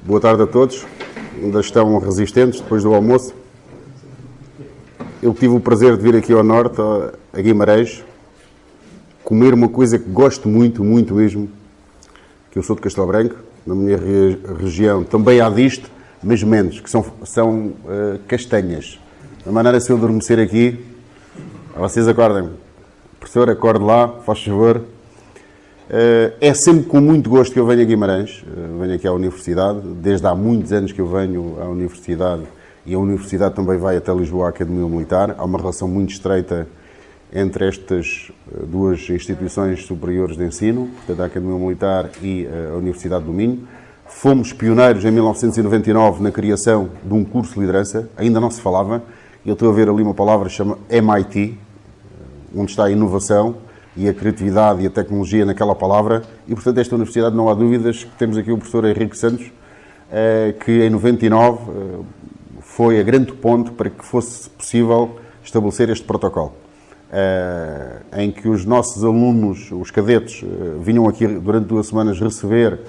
Boa tarde a todos. Ainda estão resistentes depois do almoço. Eu tive o prazer de vir aqui ao norte, a Guimarães, comer uma coisa que gosto muito, muito mesmo, que eu sou de Castelo Branco, na minha região também há disto, mas menos, que são castanhas. A maneira se eu adormecer aqui, vocês acordem. Professor, acorde lá, faz favor. É sempre com muito gosto que eu venho a Guimarães, venho aqui à Universidade, desde há muitos anos que eu venho à Universidade, e a Universidade também vai até Lisboa, à Academia Militar. Há uma relação muito estreita entre estas duas instituições superiores de ensino, portanto a Academia Militar e a Universidade do Minho. Fomos pioneiros em 1999 na criação de um curso de liderança, ainda não se falava, eu estou a ver ali uma palavra que chama MIT, onde está a inovação e a criatividade e a tecnologia naquela palavra, e portanto esta universidade, não há dúvidas, que temos aqui o professor Henrique Santos, que em 99 foi a grande ponto para que fosse possível estabelecer este protocolo, em que os nossos alunos, os cadetes, vinham aqui durante 2 semanas receber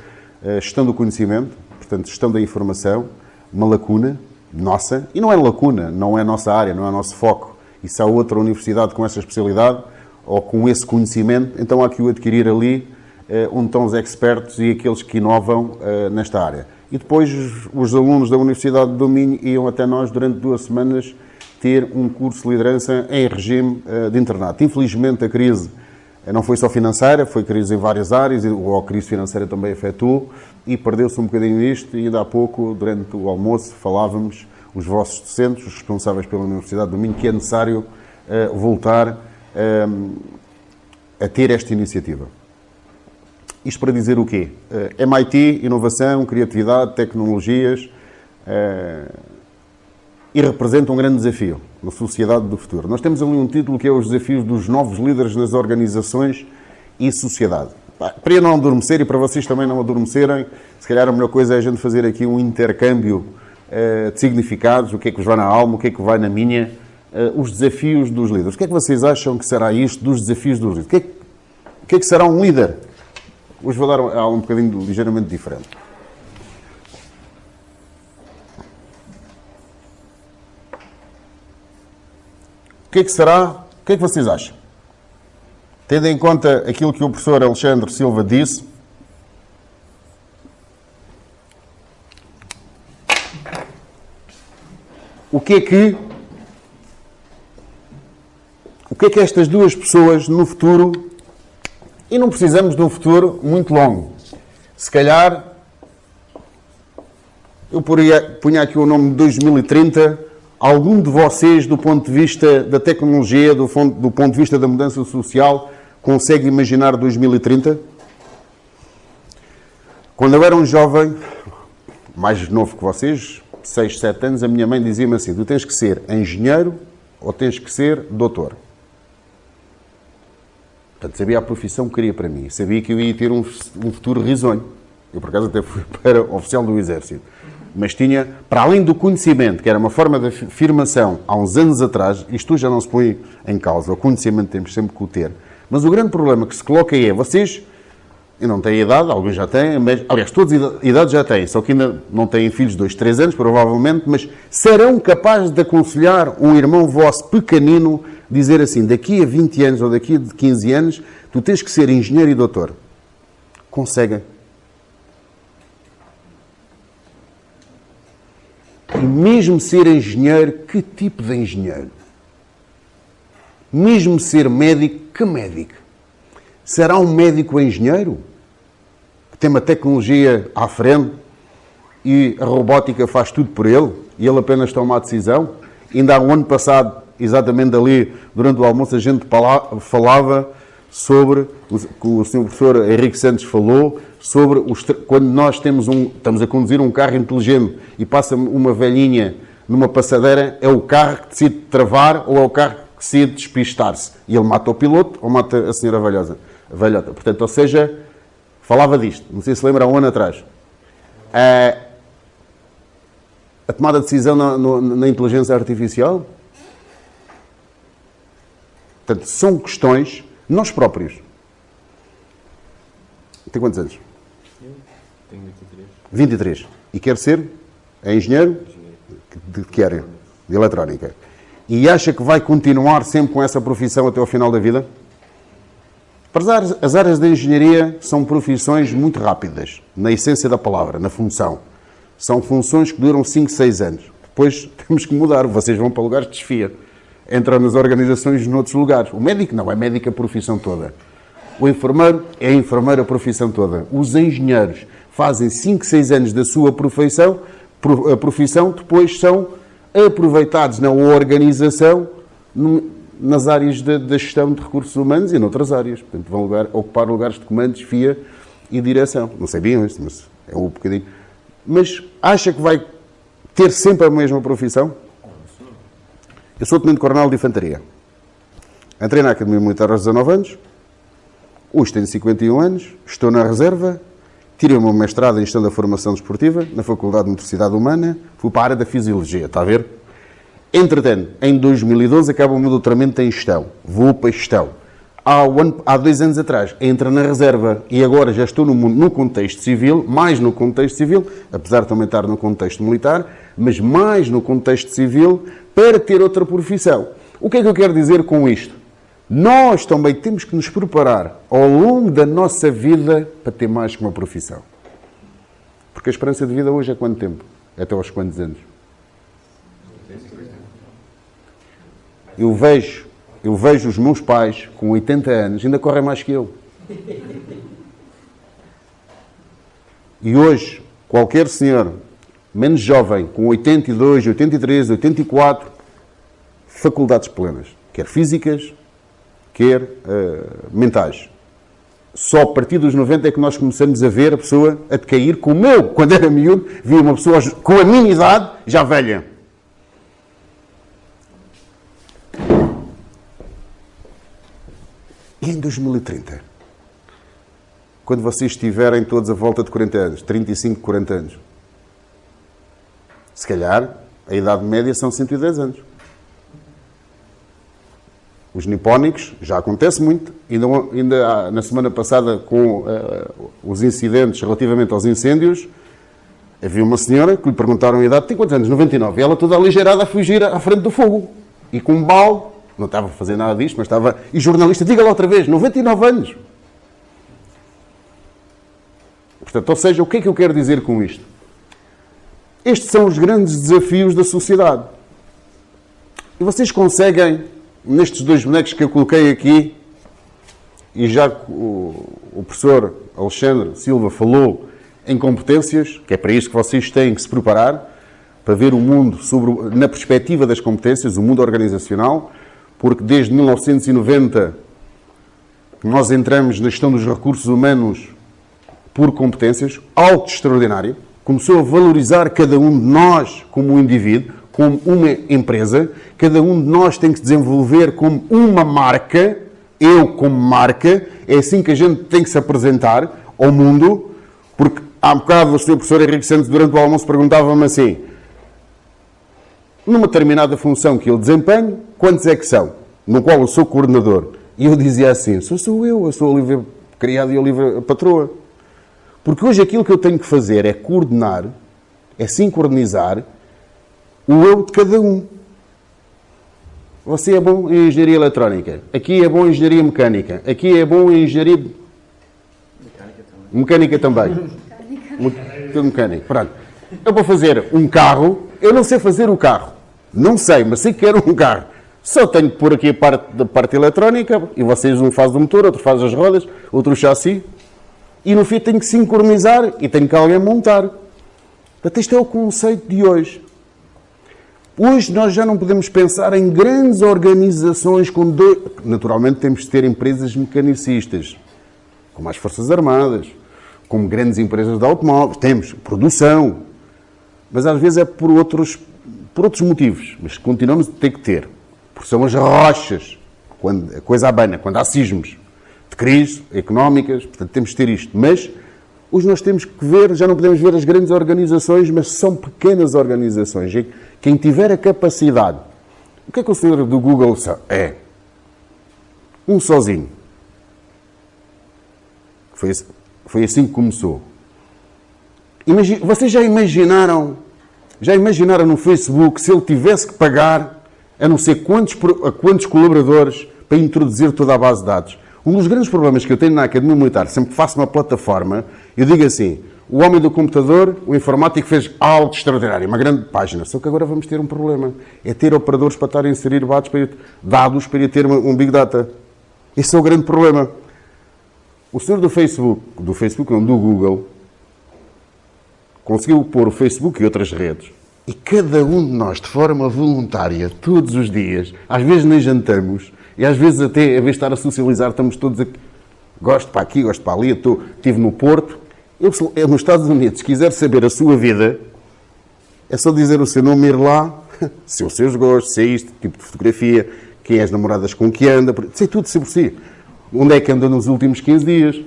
gestão do conhecimento, portanto gestão da informação, uma lacuna nossa, e não é lacuna, não é a nossa área, não é o nosso foco, e se há outra universidade com essa especialidade ou com esse conhecimento, então há que o adquirir ali, onde estão os expertos e aqueles que inovam nesta área. E depois os alunos da Universidade do Minho iam até nós durante 2 semanas ter um curso de liderança em regime de internato. Infelizmente a crise não foi só financeira, foi crise em várias áreas, ou a crise financeira também afetou, e perdeu-se um bocadinho isto, e ainda há pouco, durante o almoço, falávamos, os vossos docentes, os responsáveis pela Universidade do Minho, que é necessário voltar a ter esta iniciativa. Isto para dizer o quê? MIT, inovação, criatividade, tecnologias, e representa um grande desafio na sociedade do futuro. Nós temos ali um título que é os desafios dos novos líderes nas organizações e sociedade. Para eu não adormecer e para vocês também não adormecerem, se calhar a melhor coisa é a gente fazer aqui um intercâmbio de significados, o que é que vos vai na alma, o que é que vai na minha, os desafios dos líderes. O que é que vocês acham que será isto dos desafios dos líderes? O que é que será um líder? Hoje vou dar algo um bocadinho ligeiramente diferente. O que é que será? O que é que vocês acham? Tendo em conta aquilo que o professor Alexandre Silva disse, o que é que estas duas pessoas no futuro, e não precisamos de um futuro muito longo, se calhar eu punha aqui o nome de 2030, algum de vocês, do ponto de vista da tecnologia, do ponto de vista da mudança social, consegue imaginar 2030? Quando eu era um jovem, mais novo que vocês, 6, 7 anos, a minha mãe dizia-me assim: tu tens que ser engenheiro ou tens que ser doutor. Portanto, sabia a profissão que queria para mim. Sabia que eu ia ter um futuro risonho. Eu, por acaso, até fui para oficial do Exército. Mas tinha, para além do conhecimento, que era uma forma de afirmação há uns anos atrás, isto já não se põe em causa, o conhecimento temos sempre que o ter. Mas o grande problema que se coloca é, vocês, eu não tenho idade, alguns já têm, mas, aliás, todos idade já têm, só que ainda não têm filhos de 2, 3 anos, provavelmente, mas serão capazes de aconselhar um irmão vosso pequenino, dizer assim, daqui a 20 anos ou daqui a 15 anos, tu tens que ser engenheiro e doutor. Conseguem. E mesmo ser engenheiro, que tipo de engenheiro? Mesmo ser médico, que médico? Será um médico engenheiro? Que tem uma tecnologia à frente e a robótica faz tudo por ele e ele apenas toma a decisão? Ainda há um ano passado, exatamente ali, durante o almoço, a gente falava sobre, o senhor professor Henrique Santos falou, sobre quando nós estamos a conduzir um carro inteligente e passa uma velhinha numa passadeira, é o carro que decide travar ou é o carro que decide despistar-se? E ele mata o piloto ou mata a senhora velhota. Portanto, ou seja, falava disto, não sei se lembra, há um ano atrás. A tomada de decisão na inteligência artificial. Portanto, são questões, nós próprios. Tem quantos anos? Eu tenho 23. 23. e quer ser engenheiro de que área? De eletrónica. E acha que vai continuar sempre com essa profissão até ao final da vida? As áreas da engenharia são profissões muito rápidas, na essência da palavra, na função. São funções que duram 5, 6 anos. Depois temos que mudar, vocês vão para lugares de desfia. Entram nas organizações noutros lugares. O médico não, é médico a profissão toda. O enfermeiro é enfermeiro a profissão toda. Os engenheiros fazem 5, 6 anos da sua profissão, depois são aproveitados na organização nas áreas da gestão de recursos humanos e noutras áreas. Portanto, vão ocupar lugares de comando, desfia e direção. Não sei bem isso, mas é um bocadinho. Mas acha que vai ter sempre a mesma profissão? Eu sou tenente-coronel de infantaria. Entrei na Academia Militar aos 19 anos. Hoje tenho 51 anos. Estou na reserva. Tirei o meu mestrado em Gestão da Formação Desportiva na Faculdade de Motricidade Humana. Fui para a área da Fisiologia, está a ver? Entretanto, em 2012, acaba o meu doutoramento em Gestão. Vou para Gestão. Há 2 anos atrás, entro na reserva e agora já estou no contexto civil, mais no contexto civil, apesar de também estar no contexto militar, mas mais no contexto civil, para ter outra profissão. O que é que eu quero dizer com isto? Nós também temos que nos preparar ao longo da nossa vida para ter mais que uma profissão. Porque a esperança de vida hoje é quanto tempo? Até aos quantos anos? Eu vejo os meus pais com 80 anos, ainda correm mais que eu. E hoje, qualquer senhor menos jovem, com 82, 83, 84, faculdades plenas, quer físicas, quer mentais. Só a partir dos 90 é que nós começamos a ver a pessoa a decair, como eu, quando era miúdo, via uma pessoa com a minha idade, já velha. E em 2030? Quando vocês estiverem todos a volta de 40 anos, 35, 40 anos, se calhar a idade média são 110 anos. Os nipónicos, já acontece muito, ainda na semana passada com os incidentes relativamente aos incêndios, havia uma senhora que lhe perguntaram a idade, tem quantos anos? 99. E ela toda aligeirada a fugir à frente do fogo. E com um balde, não estava a fazer nada disto, mas estava... E jornalista, diga lá outra vez, 99 anos. Portanto, ou seja, o que é que eu quero dizer com isto? Estes são os grandes desafios da sociedade. E vocês conseguem, nestes 2 bonecos que eu coloquei aqui, e já o professor Alexandre Silva falou em competências, que é para isso que vocês têm que se preparar, para ver o mundo na perspectiva das competências, o mundo organizacional, porque desde 1990 nós entramos na gestão dos recursos humanos por competências, algo extraordinário, começou a valorizar cada um de nós como um indivíduo, como uma empresa, cada um de nós tem que se desenvolver como uma marca, eu como marca, é assim que a gente tem que se apresentar ao mundo, porque há um bocado o Sr. Professor Henrique Santos, durante o almoço, perguntava-me assim, numa determinada função que ele desempenha, quantos é que são? No qual eu sou coordenador. E eu dizia assim, sou eu sou a Olivia criado e a Olivia patroa. Porque hoje aquilo que eu tenho que fazer é coordenar, é sincronizar o eu de cada um. Você é bom em engenharia eletrónica, aqui é bom em engenharia mecânica, aqui é bom em engenharia... Mecânica também. Tudo mecânico. Pronto. Eu vou fazer um carro, eu não sei fazer o carro. Não sei, mas sei que quero um carro. Só tenho que pôr aqui a parte eletrónica, e vocês um faz o motor, outro faz as rodas, outro o chassi, e no fim tenho que sincronizar e tenho que alguém montar. Portanto, este é o conceito de hoje. Hoje nós já não podemos pensar em grandes organizações com Naturalmente temos de ter empresas mecanicistas, como as Forças Armadas, como grandes empresas de automóveis, temos produção, mas às vezes é por outros motivos, mas continuamos a ter que ter, porque são as rochas, quando a coisa abana, quando há sismos de crise económicas, portanto temos de ter isto, mas hoje nós temos que ver, já não podemos ver as grandes organizações, mas são pequenas organizações, e quem tiver a capacidade, o que é que o senhor do Google é? Um sozinho. Foi assim que começou. Vocês já imaginaram no Facebook se ele tivesse que pagar a não sei a quantos colaboradores para introduzir toda a base de dados? Um dos grandes problemas que eu tenho na Academia Militar, sempre que faço uma plataforma, eu digo assim, o homem do computador, o informático, fez algo extraordinário, uma grande página. Só que agora vamos ter um problema. É ter operadores para estar a inserir dados para ter um Big Data. Esse é o grande problema. O senhor do Google, conseguiu pôr o Facebook e outras redes. E cada um de nós, de forma voluntária, todos os dias, às vezes nem jantamos, e às vezes até, em vez de estar a socializar, estamos todos aqui. Gosto para aqui, gosto para ali. Estive no Porto. Eu, nos Estados Unidos, se quiser saber a sua vida, é só dizer o seu nome, ir lá, se os seus gostos, se é isto, tipo de fotografia, quem é as namoradas com que anda, sei tudo sobre si. Onde é que anda nos últimos 15 dias?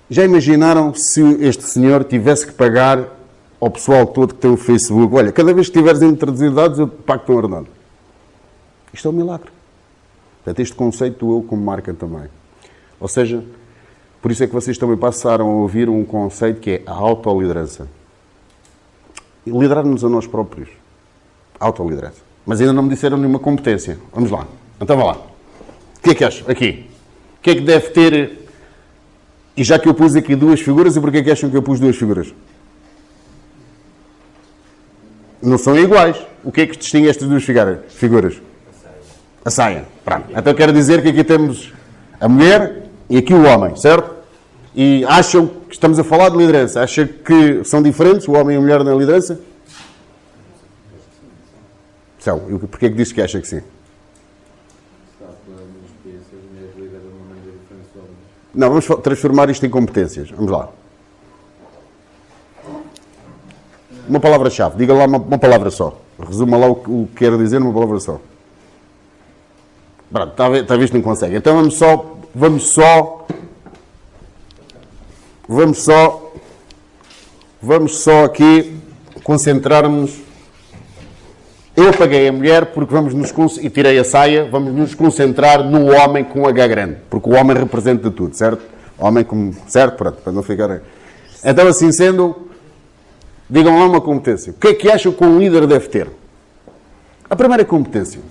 Já imaginaram se este senhor tivesse que pagar ao pessoal todo que tem o Facebook? Olha, cada vez que tiveres a introduzir dados, eu pago-te um ordenado. Isto é um milagre. Portanto, este conceito eu como marca também. Ou seja, por isso é que vocês também passaram a ouvir um conceito que é a autoliderança. Liderar-nos a nós próprios. Autoliderança. Mas ainda não me disseram nenhuma competência. Vamos lá. Então vá lá. O que é que acham? Aqui. O que é que deve ter... E já que eu pus aqui duas figuras, e porquê é que acham que eu pus duas figuras? Não são iguais. O que é que distingue estas duas figuras? A saia. Pronto. Então quero dizer que aqui temos a mulher e aqui o homem, certo? E acham que estamos a falar de liderança? Acham que são diferentes, o homem e a mulher na liderança? São. E porquê é que diz que acha que sim? Não, vamos transformar isto em competências. Vamos lá. Uma palavra-chave. Diga lá uma palavra só. Resuma lá o que quero dizer numa palavra só. Pronto, está visto que não consegue. Então vamos só aqui concentrar-nos. Eu apaguei a mulher porque e tirei a saia, vamos nos concentrar no homem com H grande, porque o homem representa tudo, certo? Homem como, certo? Pronto, para não ficar... Então, assim sendo, digam lá uma competência. O que é que acham que um líder deve ter? A primeira competência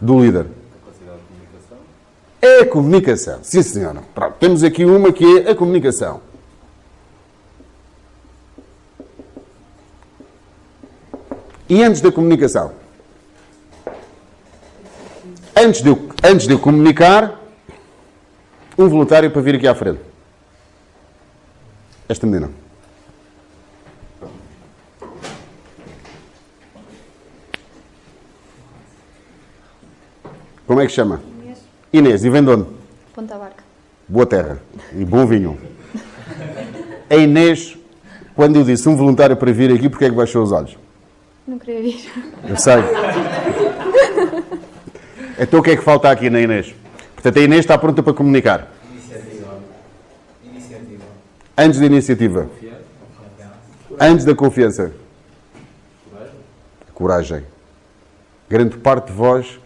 do líder é a comunicação. Sim, senhora. Pronto, temos aqui uma que é a comunicação. E antes da comunicação? Antes de eu comunicar, um voluntário para vir aqui à frente. Esta menina. Como é que chama? Inês. E vem de onde? Ponta Barca. Boa terra. E bom vinho. A Inês, quando eu disse um voluntário para vir aqui, porquê é que baixou os olhos? Não queria vir. Eu sei. Então o que é que falta aqui na Inês? Portanto, a Inês está pronta para comunicar. Iniciativa. Antes da iniciativa. Antes da confiança. Coragem. Grande parte de vós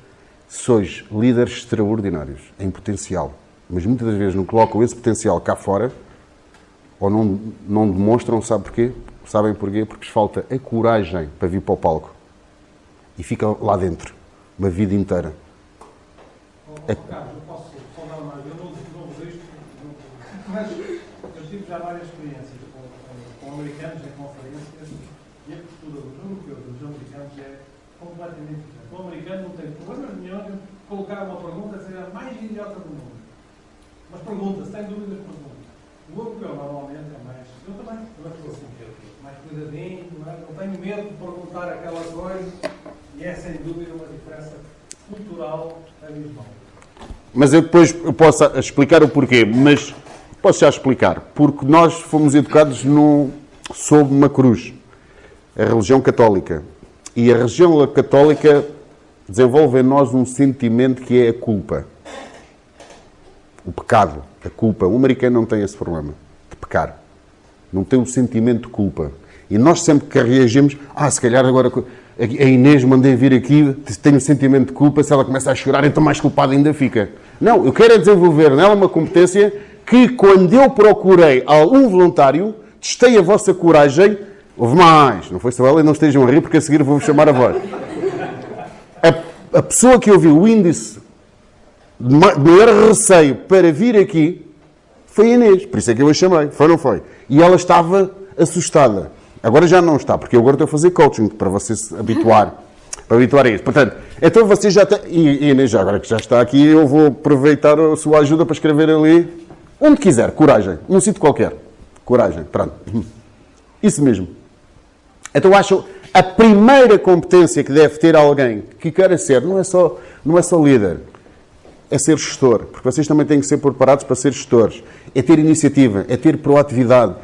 sois líderes extraordinários, em potencial. Mas muitas das vezes não colocam esse potencial cá fora ou não demonstram, sabem porquê? Porque lhes falta a coragem para vir para o palco. E fica lá dentro, uma vida inteira. Carlos, eu posso só dar mais. Eu não vejo isto, mas eu tive já várias experiências com americanos em conferências e a postura dos europeus e dos americanos é completamente diferente. O americano não tem problema nenhum de colocar uma pergunta, seja a mais idiota do mundo. Mas pergunta, sem dúvidas pergunta. O europeu normalmente é mais. Eu também sou assim, mais cuidadinho, não tenho medo de perguntar aquela coisa e é sem dúvida uma diferença cultural abismal. Mas eu depois posso explicar o porquê, mas posso já explicar. Porque nós fomos educados sob uma cruz, a religião católica. E a religião católica desenvolve em nós um sentimento que é a culpa. O pecado, a culpa. O americano não tem esse problema de pecar. Não tem o sentimento de culpa. E nós sempre que reagimos, se calhar agora a Inês mandei vir aqui, tenho o sentimento de culpa, se ela começa a chorar, então mais culpada ainda fica. Não, eu quero é desenvolver nela uma competência que quando eu procurei um voluntário, testei a vossa coragem. Houve mais. Não foi só ela e não estejam a rir porque a seguir vou-vos chamar a voz. A pessoa que ouviu o índice de maior receio para vir aqui foi a Inês. Por isso é que eu a chamei. Foi ou não foi? E ela estava assustada. Agora já não está, porque eu agora estou a fazer coaching para você se habituar. Para habituar a isso. Portanto, então você já está... E Inês, agora que já está aqui, eu vou aproveitar a sua ajuda para escrever ali onde quiser. Coragem. Num sítio qualquer. Coragem. Pronto. Isso mesmo. Então acho a primeira competência que deve ter alguém que queira ser, não é só líder, é ser gestor. Porque vocês também têm que ser preparados para ser gestores. É ter iniciativa, é ter proatividade,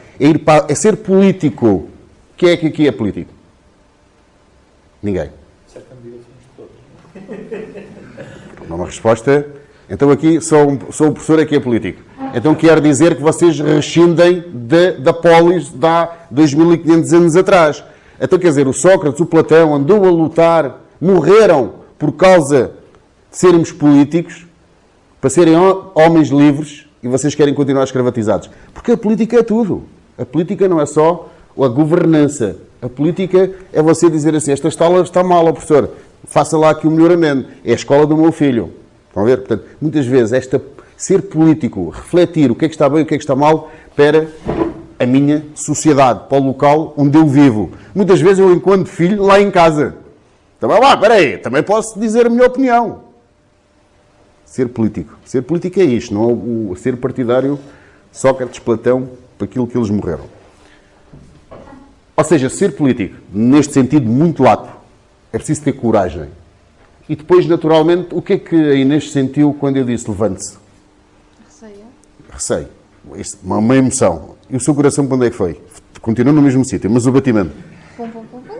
é ser político. Quem é que aqui é político? Ninguém. Não é uma resposta. Então aqui sou o professor aqui é político. Então quer dizer que vocês rescindem da polis de há 2500 anos atrás. Então quer dizer, o Sócrates, o Platão andou a lutar, morreram por causa de sermos políticos, para serem homens livres, e vocês querem continuar escravatizados. Porque a política é tudo. A política não é só a governança. A política é você dizer assim, esta escola está mal, ó professor, faça lá aqui o melhoramento. É a escola do meu filho. Estão a ver? Portanto, muitas vezes, ser político, refletir o que é que está bem e o que é que está mal para a minha sociedade, para o local onde eu vivo. Muitas vezes eu, enquanto filho, lá em casa. Também, espera aí, também posso dizer a minha opinião. Ser político. Ser político é isto, não é o ser partidário Sócrates, Platão, para aquilo que eles morreram. Ou seja, ser político, neste sentido muito lato, é preciso ter coragem. E depois, naturalmente, o que é que a Inês sentiu quando eu disse levante-se? Receio. Uma emoção. E o seu coração para onde é que foi? Continua no mesmo sítio, mas o batimento. Pum, pum, pum, pum.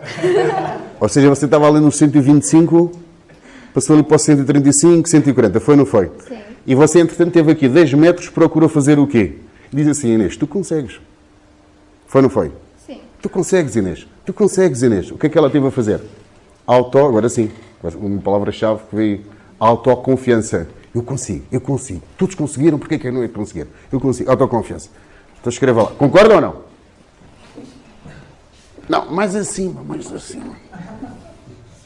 Ou seja, você estava ali no 125, passou ali para o 135, 140. Foi ou não foi? Sim. E você, entretanto, teve aqui 10 metros, procurou fazer o quê? Diz assim, Inês, tu consegues. Foi ou não foi? Sim. Tu consegues, Inês. Tu consegues, Inês. O que é que ela teve a fazer? Agora sim. Uma palavra-chave que veio. Autoconfiança. Eu consigo. Todos conseguiram, porque é que eu não ia conseguir? Eu consigo. Autoconfiança. Então escreva lá. Concorda ou não? Não, mais acima, mais acima.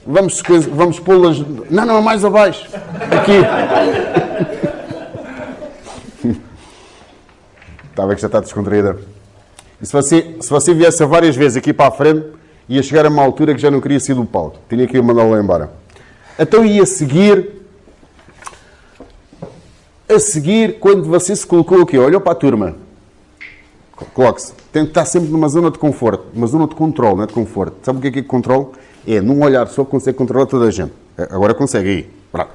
Vamos pô-las... Não, mais abaixo. Aqui. Está a ver que já está descontraída. E se você viesse várias vezes aqui para a frente, ia chegar a uma altura que já não queria sair do palco. Tinha que ir mandá-lo lá embora. Então ia seguir, quando você se colocou aqui, olhou para a turma, coloque-se. Tem que estar sempre numa zona de conforto, uma zona de controle, não é de conforto. Sabe o que é controle? É, num olhar só, consegue controlar toda a gente. Agora consegue, aí. Pronto.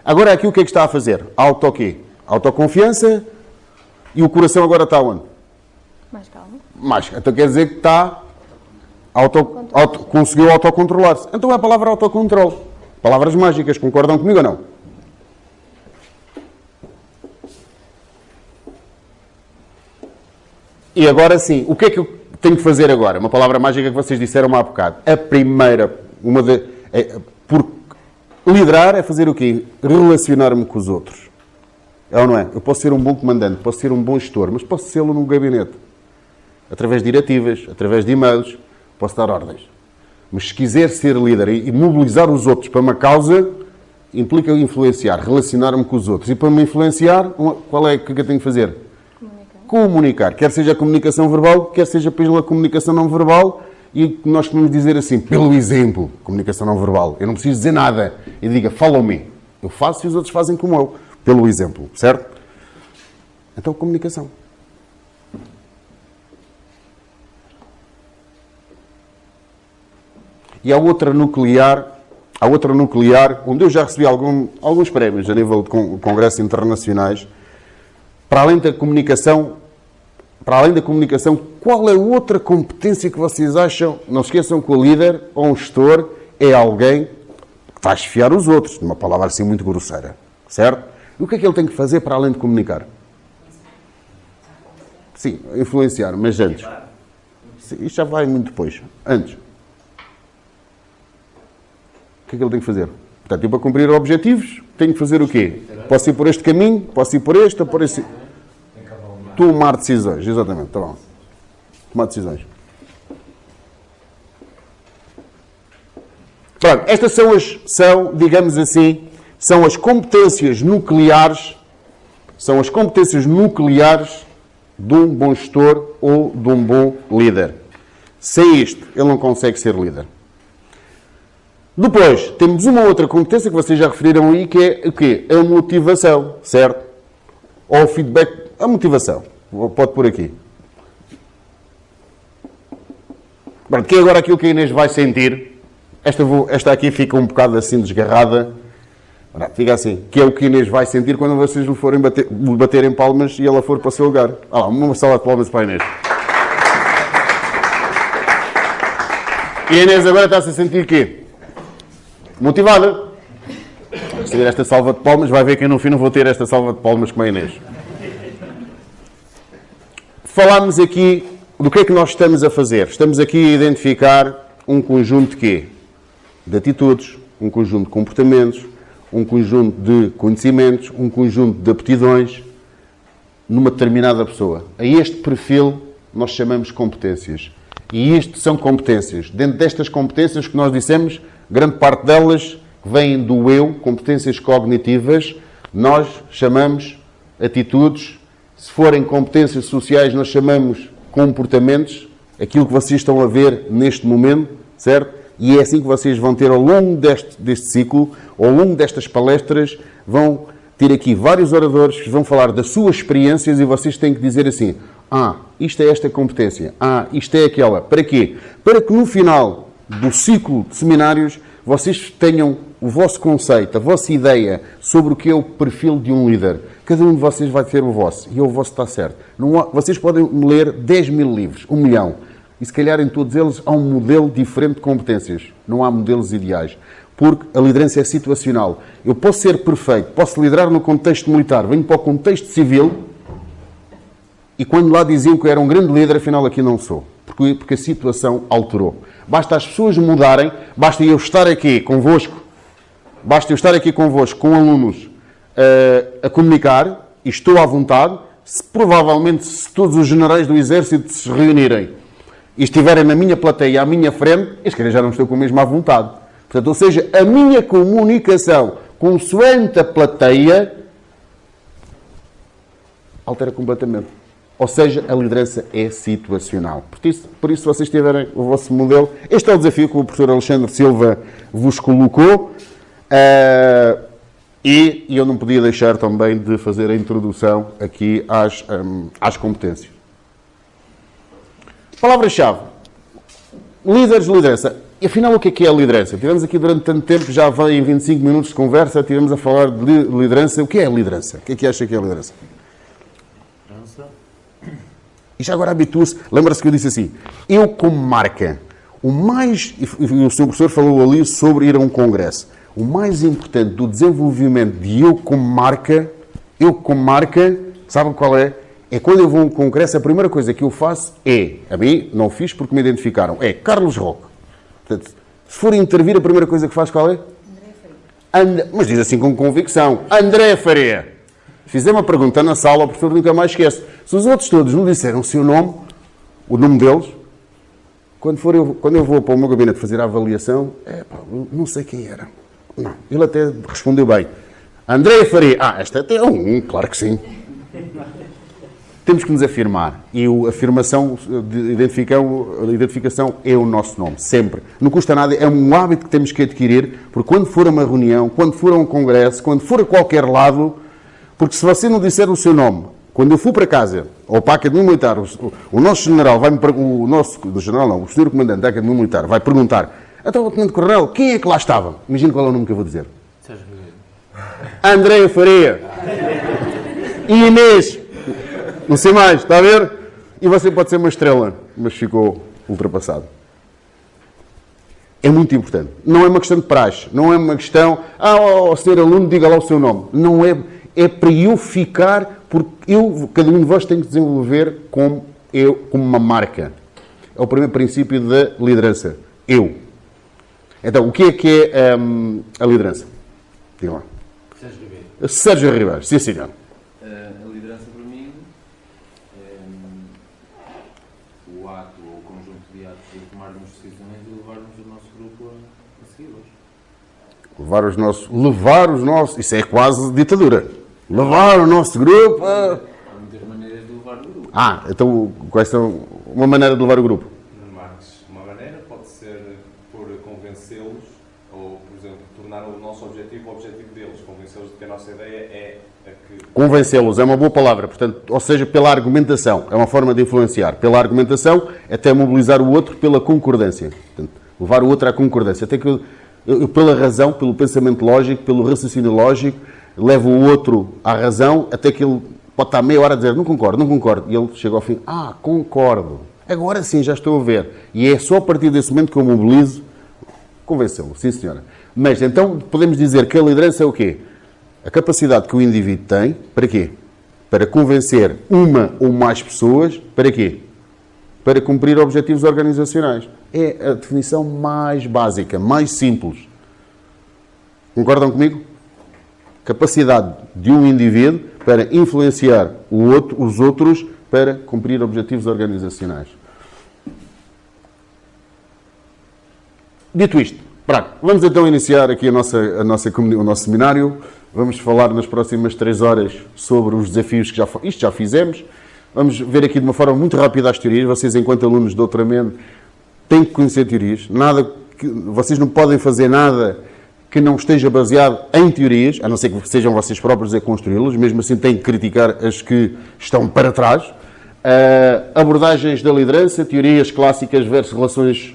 Agora aqui o que é que está a fazer? Autoconfiança, e o coração agora está onde? Mais calmo. Então quer dizer que está... conseguiu autocontrolar-se. Então é a palavra autocontrole. Palavras mágicas, concordam comigo ou não? E agora sim, o que é que eu tenho que fazer agora? Uma palavra mágica que vocês disseram há bocado. A primeira, por liderar é fazer o quê? Relacionar-me com os outros. É ou não é? Eu posso ser um bom comandante, posso ser um bom gestor, mas posso ser-lo no gabinete. Através de diretivas, através de e-mails, posso dar ordens. Mas se quiser ser líder e mobilizar os outros para uma causa, implica influenciar, relacionar-me com os outros. E para me influenciar, qual é que eu tenho que fazer? Comunicar. Quer seja a comunicação verbal, quer seja pela comunicação não verbal, e nós podemos dizer assim, pelo exemplo, comunicação não verbal. Eu não preciso dizer nada. Eu digo, follow-me. Eu faço e os outros fazem como eu. Pelo exemplo, certo? Então, comunicação. E há outra nuclear, onde eu já recebi alguns prémios a nível de congressos internacionais. Para além da comunicação, qual é outra competência que vocês acham? Não se esqueçam que o líder ou um gestor é alguém que vai esfiar os outros, de uma palavra assim muito grosseira, certo? E o que é que ele tem que fazer para além de comunicar? Sim, influenciar, mas antes. Sim, isto já vai muito depois. Antes. O que é que ele tem que fazer? Portanto, eu para cumprir objetivos, tenho que fazer o quê? Posso ir por este caminho, posso ir por este, ou por esse... Tomar decisões, exatamente. Tá bom. tomar decisões. Pronto, estas são, digamos assim, são as competências nucleares, de um bom gestor ou de um bom líder. Sem isto, ele não consegue ser líder. Depois, temos uma outra competência que vocês já referiram aí, que é o quê? A motivação, certo? Ou o feedback, a motivação. Pode pôr aqui. Pronto, que é agora aquilo que a Inês vai sentir. Esta aqui fica um bocado assim desgarrada. Fica assim, que é o que a Inês vai sentir quando vocês lhe forem bater em palmas e ela for para o seu lugar. Lá, uma salva de palmas para a Inês. E a Inês agora está-se a sentir o quê? Motivada. Se tiver esta salva de palmas, vai ver que eu no fim não vou ter esta salva de palmas com a Inês. Falámos aqui do que é que nós estamos a fazer. Estamos aqui a identificar um conjunto de quê? De atitudes, um conjunto de comportamentos, um conjunto de conhecimentos, um conjunto de aptidões numa determinada pessoa. A este perfil nós chamamos competências. E isto são competências. Dentro destas competências que nós dissemos, grande parte delas vêm do eu, competências cognitivas, nós chamamos atitudes. Se forem competências sociais, nós chamamos comportamentos, aquilo que vocês estão a ver neste momento, certo? E é assim que vocês vão ter ao longo deste ciclo, ao longo destas palestras, vão ter aqui vários oradores que vão falar das suas experiências e vocês têm que dizer assim, isto é esta competência, isto é aquela. Para quê? Para que no final do ciclo de seminários vocês tenham o vosso conceito, a vossa ideia sobre o que é o perfil de um líder. Cada um de vocês vai ter o vosso e o vosso está certo. Vocês podem ler 10 mil livros, 1 milhão. E se calhar em todos eles há um modelo diferente de competências. Não há modelos ideais. Porque a liderança é situacional. Eu posso ser perfeito, posso liderar no contexto militar, venho para o contexto civil e quando lá diziam que eu era um grande líder, afinal aqui não sou. Porque a situação alterou. Basta as pessoas mudarem, basta eu estar aqui convosco, com alunos a comunicar, e estou à vontade, provavelmente se todos os generais do exército se reunirem e estiverem na minha plateia, à minha frente, este cara já não estou com a mesma vontade. Portanto, ou seja, a minha comunicação consoante a plateia altera completamente. Ou seja, a liderança é situacional. Por isso, se vocês tiverem o vosso modelo, este é o desafio que o professor Alexandre Silva vos colocou. E eu não podia deixar também de fazer a introdução aqui às competências. Palavra-chave. Líderes de liderança. E afinal, o que é a liderança? Tivemos aqui durante tanto tempo, já vai em 25 minutos de conversa, tivemos a falar de liderança. O que é a liderança? O que é que acha que é a liderança? E já agora habitua-se. Lembra-se que eu disse assim, eu como marca, e o Sr. Professor falou ali sobre ir a um congresso. O mais importante do desenvolvimento de eu como marca, sabe qual é? É quando eu vou a um congresso, a primeira coisa que eu faço a mim, não fiz porque me identificaram, é Carlos Roque. Portanto, se for intervir, a primeira coisa que faz qual é? André Faria. Mas diz assim com convicção, André Faria. Fizer uma pergunta na sala, o professor nunca mais esquece. Se os outros todos não disseram o seu nome, o nome deles, quando eu vou para o meu gabinete fazer a avaliação, não sei quem era. Não, ele até respondeu bem. André Faria. Esta até é claro que sim. Temos que nos afirmar. E a afirmação de identificação é o nosso nome, sempre. Não custa nada, é um hábito que temos que adquirir, porque quando for a uma reunião, quando for a um congresso, quando for a qualquer lado, porque se você não disser o seu nome, quando eu for para casa, ou para a Academia Militar, o nosso general vai-me o senhor comandante da Academia Militar vai perguntar, então, o tenente coronel, quem é que lá estava? Imagina qual é o nome que eu vou dizer. Sérgio Ribeiro. André Faria. E Inês. Não sei mais, está a ver? E você pode ser uma estrela, mas ficou ultrapassado. É muito importante. Não é uma questão de praxe. Não é uma questão, senhor aluno, diga lá o seu nome. Não é. É para eu ficar, porque cada um de vós tem que desenvolver como uma marca. É o primeiro princípio da liderança. Eu. Então, o que é a liderança? Diga lá. Sérgio Ribeiro. Sérgio Ribeiro, sim senhor. A liderança para mim é o ato tomarmos decisões e levarmos o nosso grupo a segui-las. Levar os nossos, isso é quase ditadura. Levar o nosso grupo a... Há muitas maneiras de levar o grupo. Então quais são uma maneira de levar o grupo? Marques, uma maneira pode ser por convencê-los ou, por exemplo, tornar o nosso objetivo o objetivo deles. Convencê-los de que a nossa ideia é a que... Convencê-los é uma boa palavra, portanto, ou seja, pela argumentação, é uma forma de influenciar. Pela argumentação, até mobilizar o outro pela concordância. Portanto, levar o outro à concordância. Até que eu, pela razão, pelo pensamento lógico, pelo raciocínio lógico, levo o outro à razão, até que ele pode estar meia hora a dizer não concordo. E ele chega ao fim, concordo. Agora sim, já estou a ver. E é só a partir desse momento que eu mobilizo, convencê-lo, sim senhora. Mas então podemos dizer que a liderança é o quê? A capacidade que o indivíduo tem, para quê? Para convencer uma ou mais pessoas, para quê? Para cumprir objetivos organizacionais. É a definição mais básica, mais simples. Concordam comigo? Capacidade de um indivíduo para influenciar os outros para cumprir objetivos organizacionais. Dito isto, vamos então iniciar aqui o nosso seminário. Vamos falar nas próximas 3 horas sobre os desafios que já fizemos. Vamos ver aqui de uma forma muito rápida as teorias. Vocês, enquanto alunos de doutoramento, têm que conhecer teorias. Vocês não podem fazer nada que não esteja baseado em teorias, a não ser que sejam vocês próprios a construí-las. Mesmo assim, têm que criticar as que estão para trás. Abordagens da liderança, teorias clássicas versus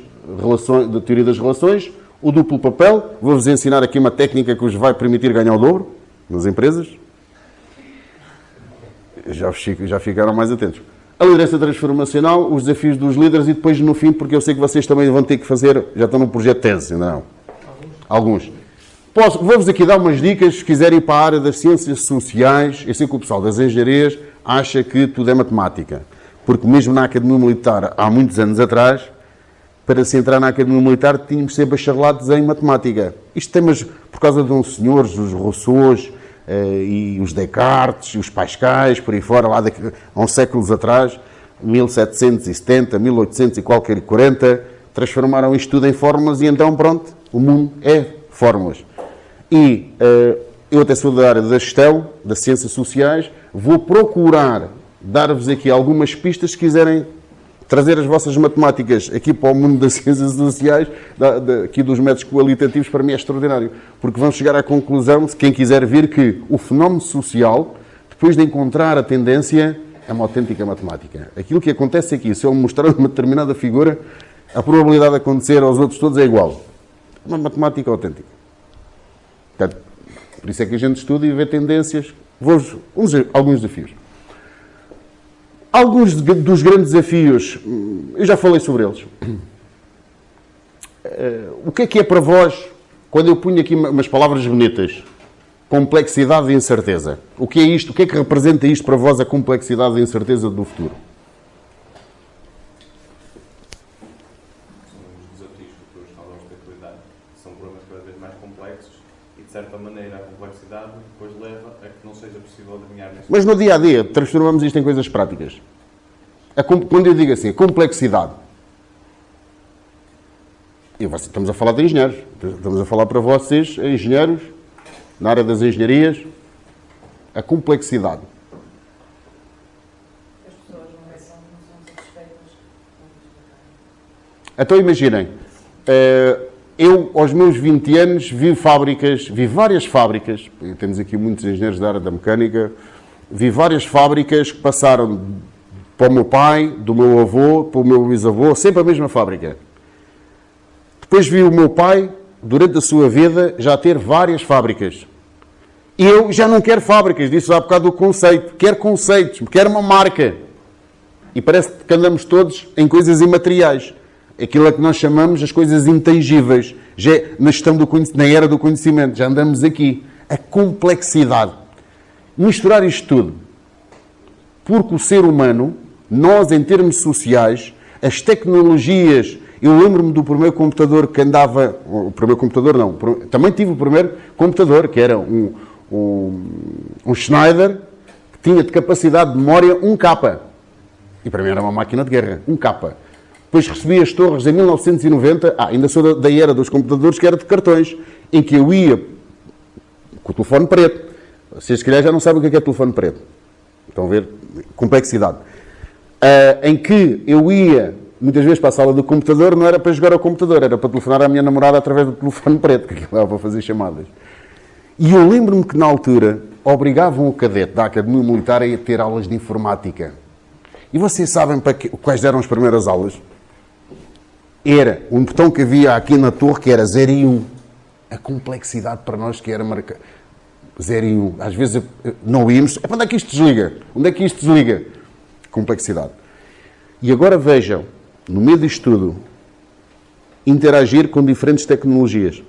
de teoria das relações, o duplo papel. Vou-vos ensinar aqui uma técnica que vos vai permitir ganhar o dobro nas empresas. Já ficaram mais atentos. A liderança transformacional, os desafios dos líderes e depois no fim, porque eu sei que vocês também vão ter que fazer, já estão no projeto de tese, ainda não? Alguns. Vou-vos aqui dar umas dicas, se quiserem ir para a área das ciências sociais. Eu sei que o pessoal das engenharias acha que tudo é matemática. Porque mesmo na Academia Militar, há muitos anos atrás, para se entrar na Academia Militar, tínhamos de ser bacharelados em matemática. Isto tem, mas por causa de uns senhores, os Rousseaus, e os Descartes, e os Pascais, por aí fora, lá há uns séculos atrás, 1770, 1800 e qualquer 40, transformaram isto tudo em fórmulas e então, pronto, o mundo é fórmulas. E eu até sou da área da gestão, das ciências sociais, vou procurar dar-vos aqui algumas pistas se quiserem trazer as vossas matemáticas aqui para o mundo das ciências sociais, aqui dos métodos qualitativos, para mim é extraordinário. Porque vão chegar à conclusão, se quem quiser vir, que o fenómeno social, depois de encontrar a tendência, é uma autêntica matemática. Aquilo que acontece aqui, se eu mostrar uma determinada figura, a probabilidade de acontecer aos outros todos é igual. Uma matemática autêntica. Portanto, por isso é que a gente estuda e vê tendências. Vamos alguns desafios. Alguns dos grandes desafios, eu já falei sobre eles. O que é para vós, quando eu punho aqui umas palavras bonitas, complexidade e incerteza? O que é isto? O que é que representa isto para vós, a complexidade e incerteza do futuro? São os desafios futuros que nós vamos ter que lidar. São problemas cada vez mais complexos e, de certa maneira, a complexidade depois leva a que não seja possível adivinhar neste. Mas no dia-a-dia, transformamos isto em coisas práticas. Quando eu digo assim, complexidade, estamos a falar de engenheiros, estamos a falar para vocês, engenheiros, na área das engenharias, a complexidade. As pessoas não são satisfeitas. Então imaginem, eu aos meus 20 anos vi várias fábricas, temos aqui muitos engenheiros da área da mecânica, vi várias fábricas que passaram para o meu pai, do meu avô, para o meu bisavô, sempre a mesma fábrica. Depois vi o meu pai, durante a sua vida, já ter várias fábricas. E eu já não quero fábricas, disse há bocado o conceito. Quero conceitos, quero uma marca. E parece que andamos todos em coisas imateriais. Aquilo é que nós chamamos as coisas intangíveis. Já na gestão na era do conhecimento, já andamos aqui. A complexidade. Misturar isto tudo. Porque o ser humano, nós em termos sociais, as tecnologias... Eu lembro-me do primeiro computador que andava... O primeiro computador não. Também tive o primeiro computador, que era um Schneider, que tinha de capacidade de memória 1K. E para mim era uma máquina de guerra. 1K. Depois recebi as torres em 1990, ainda sou da era dos computadores, que era de cartões, em que eu ia com o telefone preto. Vocês, se calhar, já não sabem o que é telefone preto. Estão a ver? Complexidade. Em que eu ia, muitas vezes, para a sala do computador, não era para jogar ao computador, era para telefonar à minha namorada através do telefone preto, que aquilo era para fazer chamadas. E eu lembro-me que, na altura, obrigavam o cadete da Academia Militar a ter aulas de informática. E vocês sabem quais eram as primeiras aulas? Era um botão que havia aqui na torre, que era 0 e 1. A complexidade para nós que era marcar 0 e 1. Às vezes não íamos. Para onde é que isto desliga? Onde é que isto desliga? Complexidade. E agora vejam, no meio disto tudo, interagir com diferentes tecnologias.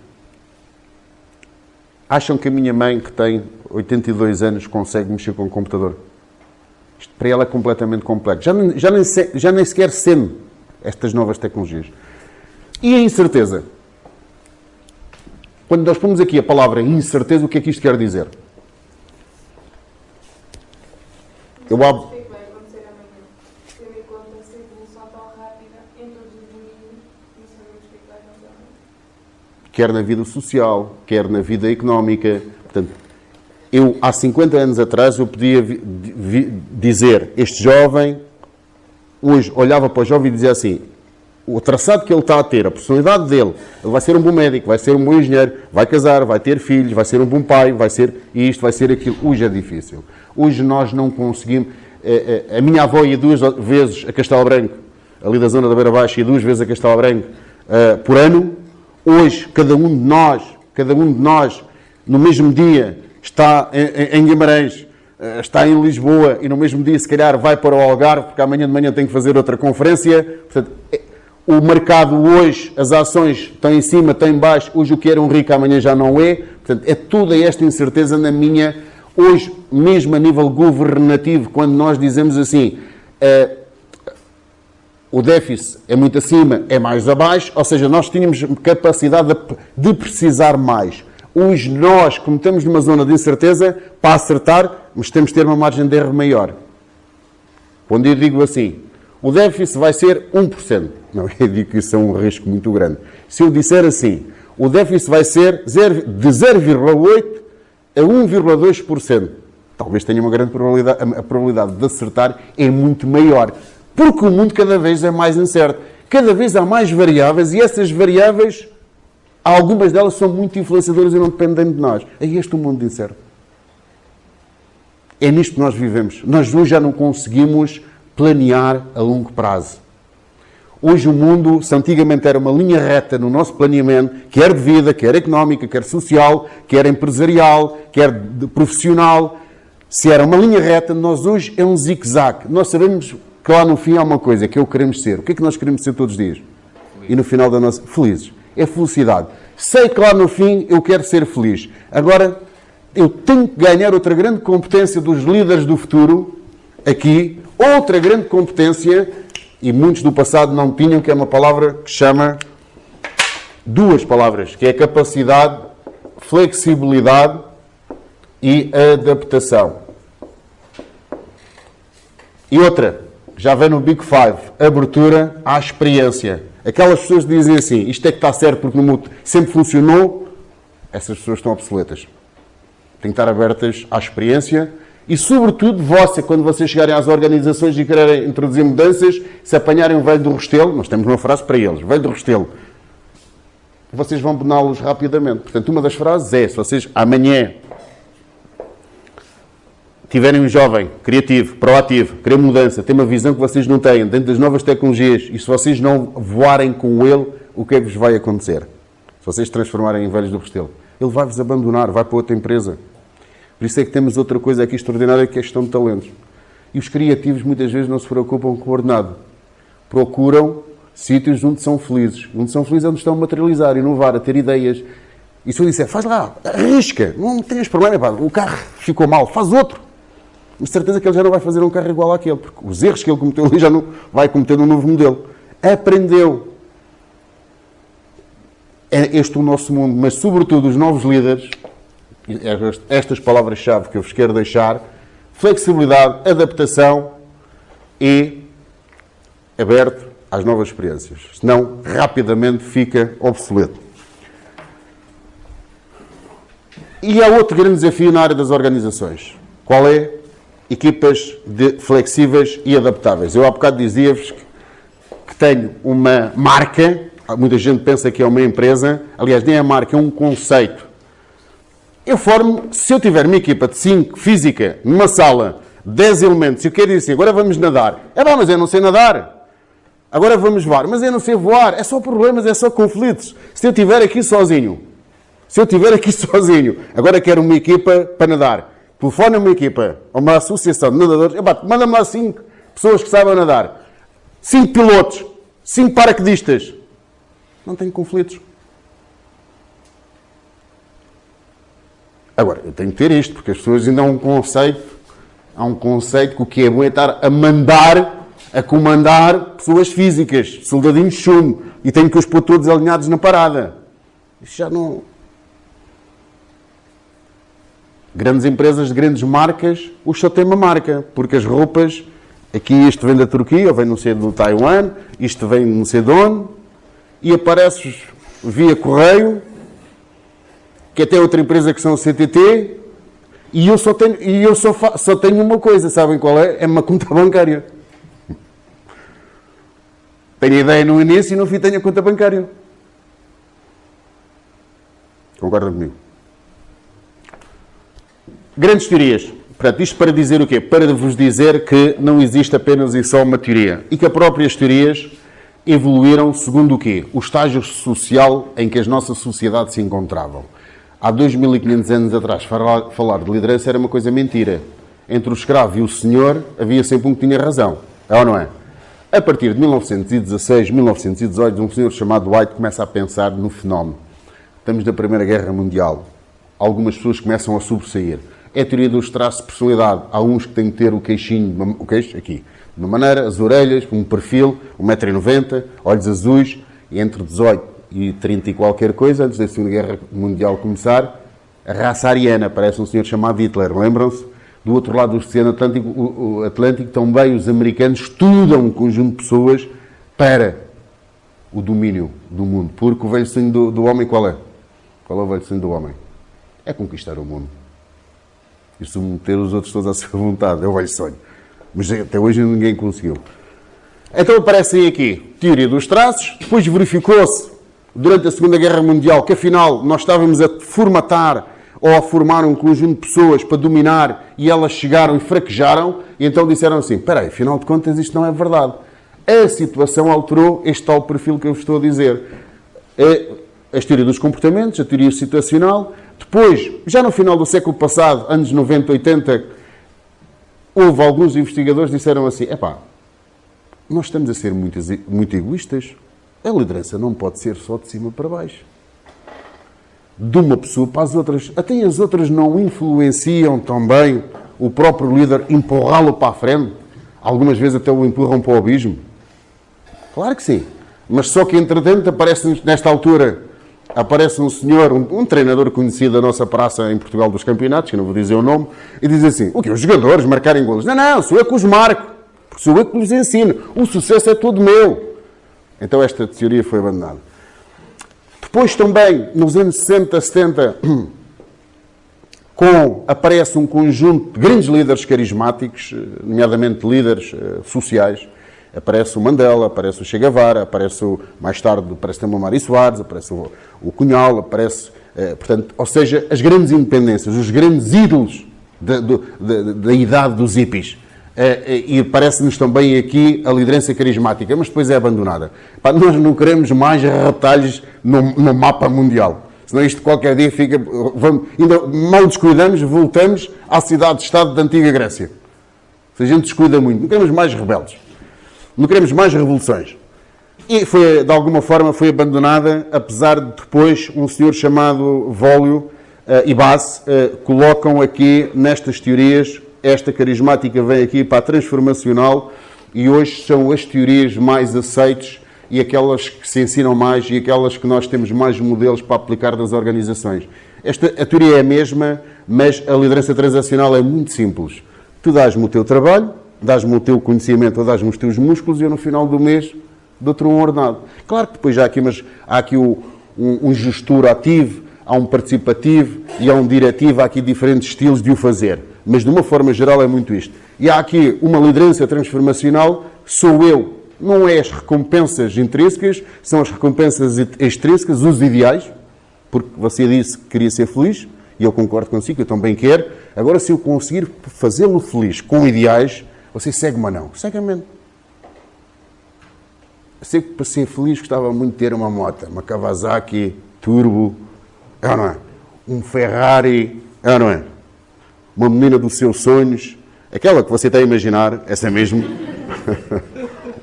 Acham que a minha mãe, que tem 82 anos, consegue mexer com o computador? Isto para ela é completamente complexo. Já nem sequer sendo estas novas tecnologias. E a incerteza? Quando nós pomos aqui a palavra incerteza, o que é que isto quer dizer? Eu abro... O que vai acontecer amanhã? Tendo em conta essa evolução tão rápida em todos os domínios, não sabemos o que vai acontecer amanhã. Quer na vida social, quer na vida económica. Portanto, eu, há 50 anos atrás, eu podia dizer, este jovem, hoje olhava para o jovem e dizia assim, o traçado que ele está a ter, a personalidade dele, ele vai ser um bom médico, vai ser um bom engenheiro, vai casar, vai ter filhos, vai ser um bom pai, vai ser isto, vai ser aquilo. Hoje é difícil. Hoje nós não conseguimos... A minha avó ia 2 vezes a Castelo Branco, ali da zona da Beira Baixa, ia 2 vezes a Castelo Branco por ano. Hoje, cada um de nós, no mesmo dia, está em Guimarães, está em Lisboa e no mesmo dia, se calhar, vai para o Algarve, porque amanhã de manhã tem que fazer outra conferência. Portanto, o mercado hoje, as ações estão em cima, estão em baixo, hoje o que era um rico amanhã já não é. Portanto, é toda esta incerteza na minha... Hoje, mesmo a nível governativo, quando nós dizemos assim, o déficit é muito acima, é mais abaixo, ou seja, nós tínhamos capacidade de precisar mais. Hoje nós, como estamos numa zona de incerteza, para acertar, mas temos de ter uma margem de erro maior. Quando eu digo assim, o déficit vai ser 1%. Não, eu digo que isso é um risco muito grande. Se eu disser assim, o déficit vai ser de 0,8% a 1,2%. Talvez tenha uma grande probabilidade, a probabilidade de acertar é muito maior. Porque o mundo cada vez é mais incerto. Cada vez há mais variáveis e essas variáveis, algumas delas são muito influenciadoras e não dependem de nós. É este o mundo incerto. É nisto que nós vivemos. Nós hoje já não conseguimos planear a longo prazo. Hoje o mundo, se antigamente era uma linha reta no nosso planeamento, quer de vida, quer económica, quer social, quer empresarial, quer profissional, se era uma linha reta, nós hoje é um zigue-zague. Nós sabemos que lá no fim há uma coisa, que é o que queremos ser. O que é que nós queremos ser todos os dias? E no final da nossa... Felizes. É felicidade. Sei que lá no fim eu quero ser feliz. Agora, eu tenho que ganhar outra grande competência dos líderes do futuro, aqui, outra grande competência, e muitos do passado não tinham, que é uma palavra que chama... Duas palavras, que é capacidade, flexibilidade e adaptação. E outra, já vem no Big Five, abertura à experiência. Aquelas pessoas que dizem assim, isto é que está certo porque no mundo sempre funcionou, essas pessoas estão obsoletas. Têm que estar abertas à experiência e, sobretudo, quando vocês chegarem às organizações e quererem introduzir mudanças, se apanharem o velho do Restelo, nós temos uma frase para eles, velho do Restelo, vocês vão bená-los rapidamente. Portanto, uma das frases é, se vocês amanhã tiverem um jovem criativo, proativo, querer mudança, tem uma visão que vocês não têm dentro das novas tecnologias e se vocês não voarem com ele, o que é que vos vai acontecer? Se vocês se transformarem em velhos do Restelo, ele vai-vos abandonar, vai para outra empresa. Por isso é que temos outra coisa aqui extraordinária que é a gestão de talentos. E os criativos muitas vezes não se preocupam com o ordenado. Procuram sítios onde são felizes. Onde são felizes é onde estão a materializar, a inovar, a ter ideias. E se eu disser, faz lá, arrisca, não tens problema, pá, o carro ficou mal, faz outro. Com certeza que ele já não vai fazer um carro igual àquele, porque os erros que ele cometeu ali já não vai cometer num novo modelo. Aprendeu. É este o nosso mundo, mas sobretudo os novos líderes, estas palavras-chave que eu vos quero deixar, flexibilidade, adaptação e aberto às novas experiências. Senão, rapidamente fica obsoleto. E há outro grande desafio na área das organizações. Qual é? Equipas flexíveis e adaptáveis. Eu há bocado dizia-vos que tenho uma marca, muita gente pensa que é uma empresa, aliás, nem é marca, é um conceito. Eu formo, se eu tiver uma equipa de 5, física, numa sala, 10 elementos, e eu quero dizer assim, agora vamos nadar. Mas eu não sei nadar. Agora vamos voar. Mas eu não sei voar. É só problemas, é só conflitos. Se eu estiver aqui sozinho, agora quero uma equipa para nadar. Telefona uma equipa, uma associação de nadadores, manda-me lá 5 pessoas que sabem nadar. 5 pilotos, 5 paraquedistas. Não tenho conflitos. Agora, eu tenho que ter isto, porque as pessoas ainda há um conceito que o que é bom é estar a mandar, a comandar pessoas físicas, soldadinhos de chumbo, e tenho que os pôr todos alinhados na parada. Isso já não... Grandes empresas de grandes marcas, o só tem uma marca, porque as roupas, aqui isto vem da Turquia, ou vem não sei do Taiwan, isto vem não sei de onde, e apareces via correio, que até outra empresa que são o CTT, e eu só tenho uma coisa, sabem qual é? É uma conta bancária. Tenho a ideia no início e no fim tenho a conta bancária. Concordam comigo? Grandes teorias. Portanto, isto para dizer o quê? Para vos dizer que não existe apenas e só uma teoria. E que as próprias teorias evoluíram segundo o quê? O estágio social em que as nossas sociedades se encontravam. Há 2.500 anos atrás, falar de liderança era uma coisa mentira. Entre o escravo e o senhor, havia sempre um que tinha razão. É ou não é? A partir de 1916, 1918, um senhor chamado White começa a pensar no fenómeno. Estamos na Primeira Guerra Mundial. Algumas pessoas começam a sobressair. É a teoria dos traços de personalidade. Há uns que têm que ter o queixinho, o queixo, aqui, de uma maneira, as orelhas, um perfil, 1,90 m, olhos azuis, e entre 18 e 30 e qualquer coisa, antes da Segunda Guerra Mundial começar, a raça ariana, parece um senhor chamado Hitler, lembram-se? Do outro lado do Oceano Atlântico, também os americanos estudam um conjunto de pessoas para o domínio do mundo. Porque o velho sonho do homem qual é? Qual é o velho sonho do homem? É conquistar o mundo. E submeter os outros todos à sua vontade. É o velho sonho. Mas até hoje ninguém conseguiu. Então aparecem aqui teoria dos traços. Depois verificou-se, durante a Segunda Guerra Mundial, que afinal nós estávamos a formatar ou a formar um conjunto de pessoas para dominar e elas chegaram e fraquejaram. E então disseram assim, espera aí, afinal de contas isto não é verdade. A situação alterou este tal perfil que eu vos estou a dizer. A teoria dos comportamentos, a teoria situacional. Depois, já no final do século passado, anos 90, 80, houve alguns investigadores que disseram assim, nós estamos a ser muito egoístas. A liderança não pode ser só de cima para baixo. De uma pessoa para as outras. Até as outras não influenciam também o próprio líder, empurrá-lo para a frente. Algumas vezes até o empurram para o abismo. Claro que sim. Mas só que, entretanto, aparece nesta altura... Aparece um senhor, um treinador conhecido da nossa praça em Portugal dos campeonatos, que não vou dizer o nome, e diz assim, o quê? Os jogadores marcarem golos? Não, sou eu que os marco, porque sou eu que os ensino. O sucesso é todo meu. Então esta teoria foi abandonada. Depois também, nos anos 60, 70, aparece um conjunto de grandes líderes carismáticos, nomeadamente líderes sociais. Aparece o Mandela, aparece o Che Guevara, mais tarde aparece também o Mário Soares, aparece o Cunhal, aparece, portanto, ou seja, as grandes independências, os grandes ídolos da idade dos hippies. E aparece-nos também aqui a liderança carismática, mas depois é abandonada. Nós não queremos mais retalhos no mapa mundial. Senão isto qualquer dia fica... ainda mal descuidamos, voltamos à cidade-estado da antiga Grécia. Se a gente descuida muito, não queremos mais rebeldes. Não queremos mais revoluções. E de alguma forma foi abandonada, apesar de depois um senhor chamado Vólio e Bass colocam aqui nestas teorias, esta carismática vem aqui para a transformacional e hoje são as teorias mais aceites e aquelas que se ensinam mais e aquelas que nós temos mais modelos para aplicar nas organizações. A teoria é a mesma, mas a liderança transacional é muito simples. Tu dás-me o teu trabalho, dás-me o teu conhecimento ou dás-me os teus músculos e eu no final do mês dou-te um ordenado. Claro que depois há aqui um gestor ativo, há um participativo e há um diretivo, há aqui diferentes estilos de o fazer. Mas, de uma forma geral, é muito isto. E há aqui uma liderança transformacional, sou eu. Não é as recompensas intrínsecas, são as recompensas extrínsecas, os ideais, porque você disse que queria ser feliz, e eu concordo consigo, eu também quero. Agora, se eu conseguir fazê-lo feliz com ideais, você segue-me ou não? Segue-me. Eu sei que para ser feliz gostava muito de ter uma moto, uma Kawasaki Turbo, é ou não é? Um Ferrari, é ou não é? Uma menina dos seus sonhos, aquela que você está a imaginar, essa mesmo.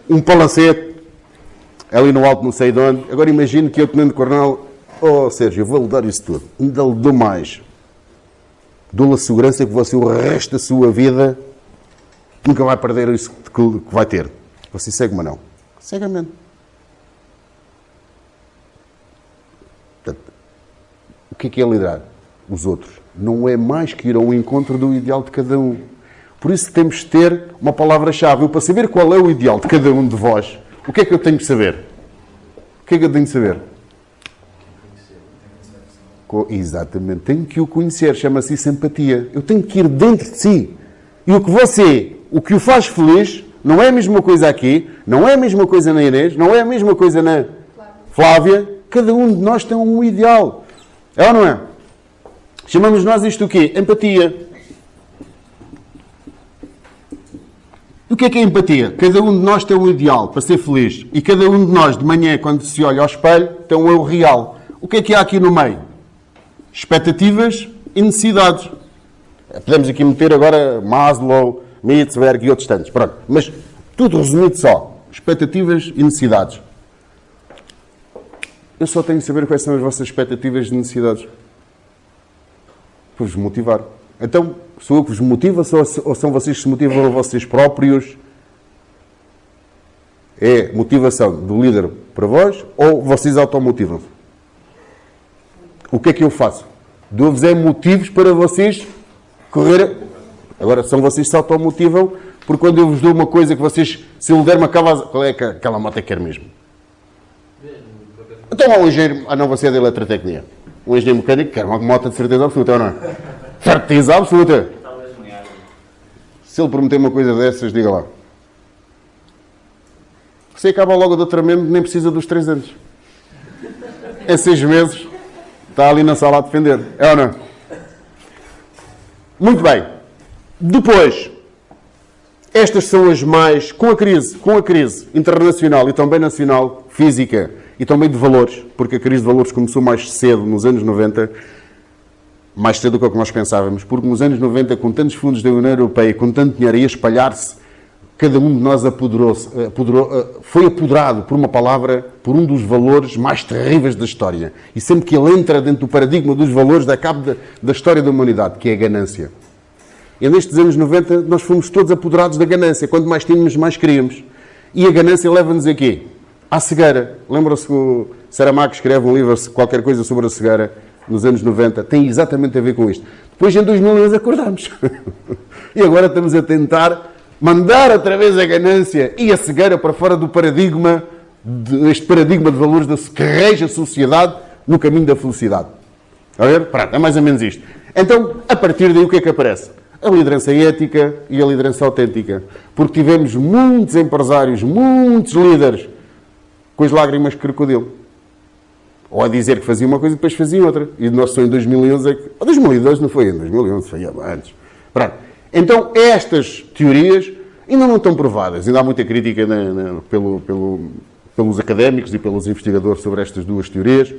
Um palacete, ali no alto não sei de onde. Agora imagine que eu, tenente coronel, Sérgio, eu vou-lhe dar isso tudo. Ainda lhe dou mais. Dou-lhe a segurança que você, o resto da sua vida, nunca vai perder isso que vai ter. Você segue-me ou não? Cegamente. Portanto, o que é liderar? Os outros. Não é mais que ir ao encontro do ideal de cada um. Por isso temos de ter uma palavra-chave. Eu, para saber qual é o ideal de cada um de vós, o que é que eu tenho que saber? O que é que eu tenho que saber? Exatamente. Tenho que o conhecer. Chama-se isso empatia. Eu tenho que ir dentro de si. E o que o faz feliz, não é a mesma coisa aqui, não é a mesma coisa na Inês, não é a mesma coisa na Flávia. Cada um de nós tem um ideal. É ou não é? Chamamos nós isto o quê? Empatia. O que é empatia? Cada um de nós tem um ideal para ser feliz. E cada um de nós, de manhã, quando se olha ao espelho, tem um eu real. O que há aqui no meio? Expectativas e necessidades. Podemos aqui meter agora Maslow, Mitzberg e outros tantos. Pronto. Mas tudo resumido só. Expectativas e necessidades. Eu só tenho que saber quais são as vossas expectativas e necessidades. Para vos motivar. Então, sou eu que vos motivo ou são vocês que se motivam a vocês próprios? É motivação do líder para vós ou vocês automotivam-se? O que é que eu faço? Dou-vos motivos para vocês correr. Agora, são vocês que se automotivam porque quando eu vos dou uma coisa que vocês, se eu lhe der uma Kawasaki, qual é aquela moto que quer mesmo? Então há um engenheiro, não, você é da eletrotecnia. Um engenheiro mecânico quer uma moto de certeza absoluta, ou não é? Certeza absoluta. Se ele prometer uma coisa dessas, diga lá. Você acaba logo o doutoramento, nem precisa dos 3 anos. Em 6 meses, está ali na sala a defender. É ou não? Muito bem. Depois, estas são as mais, com a crise internacional e também nacional, física e também de valores, porque a crise de valores começou mais cedo, nos anos 90, mais cedo do que o que nós pensávamos, porque nos anos 90, com tantos fundos da União Europeia, com tanto dinheiro a espalhar-se, cada um de nós foi apoderado por uma palavra, por um dos valores mais terríveis da história. E sempre que ele entra dentro do paradigma dos valores, dá cabo da história da humanidade, que é a ganância. E nestes anos 90, nós fomos todos apoderados da ganância. Quanto mais tínhamos, mais queríamos. E a ganância leva-nos aqui, à cegueira. Lembram-se que o Saramago escreve um livro, qualquer coisa sobre a cegueira, nos anos 90, tem exatamente a ver com isto. Depois, em 2011, acordámos. E agora estamos a tentar mandar através da ganância e a cegueira para fora do paradigma, este paradigma de valores que rege a sociedade no caminho da felicidade. A ver? Pronto, é mais ou menos isto. Então, a partir daí, o que é que aparece? A liderança ética e a liderança autêntica. Porque tivemos muitos empresários, muitos líderes com as lágrimas de crocodilo. Ou a dizer que fazia uma coisa e depois fazia outra. E o nosso sonho em 2011 é que... 2012 não foi em 2011, foi antes. Pronto. Então, estas teorias ainda não estão provadas. Ainda há muita crítica pelos académicos e pelos investigadores sobre estas duas teorias,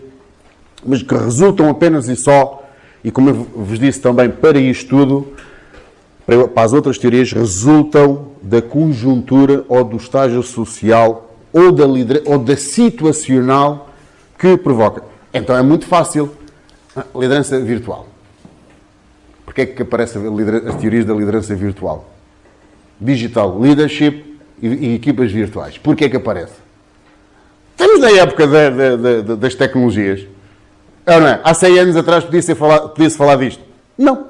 mas que resultam apenas e só, e como eu vos disse também, para isto tudo, para as outras teorias, resultam da conjuntura ou do estágio social ou da situacional que provoca. Então é muito fácil. Liderança virtual. Porquê é que aparecem as teorias da liderança virtual? Digital Leadership e equipas virtuais. Porquê é que aparece? Estamos na época das tecnologias. Não é? Há 100 anos atrás podia-se falar disto. Não.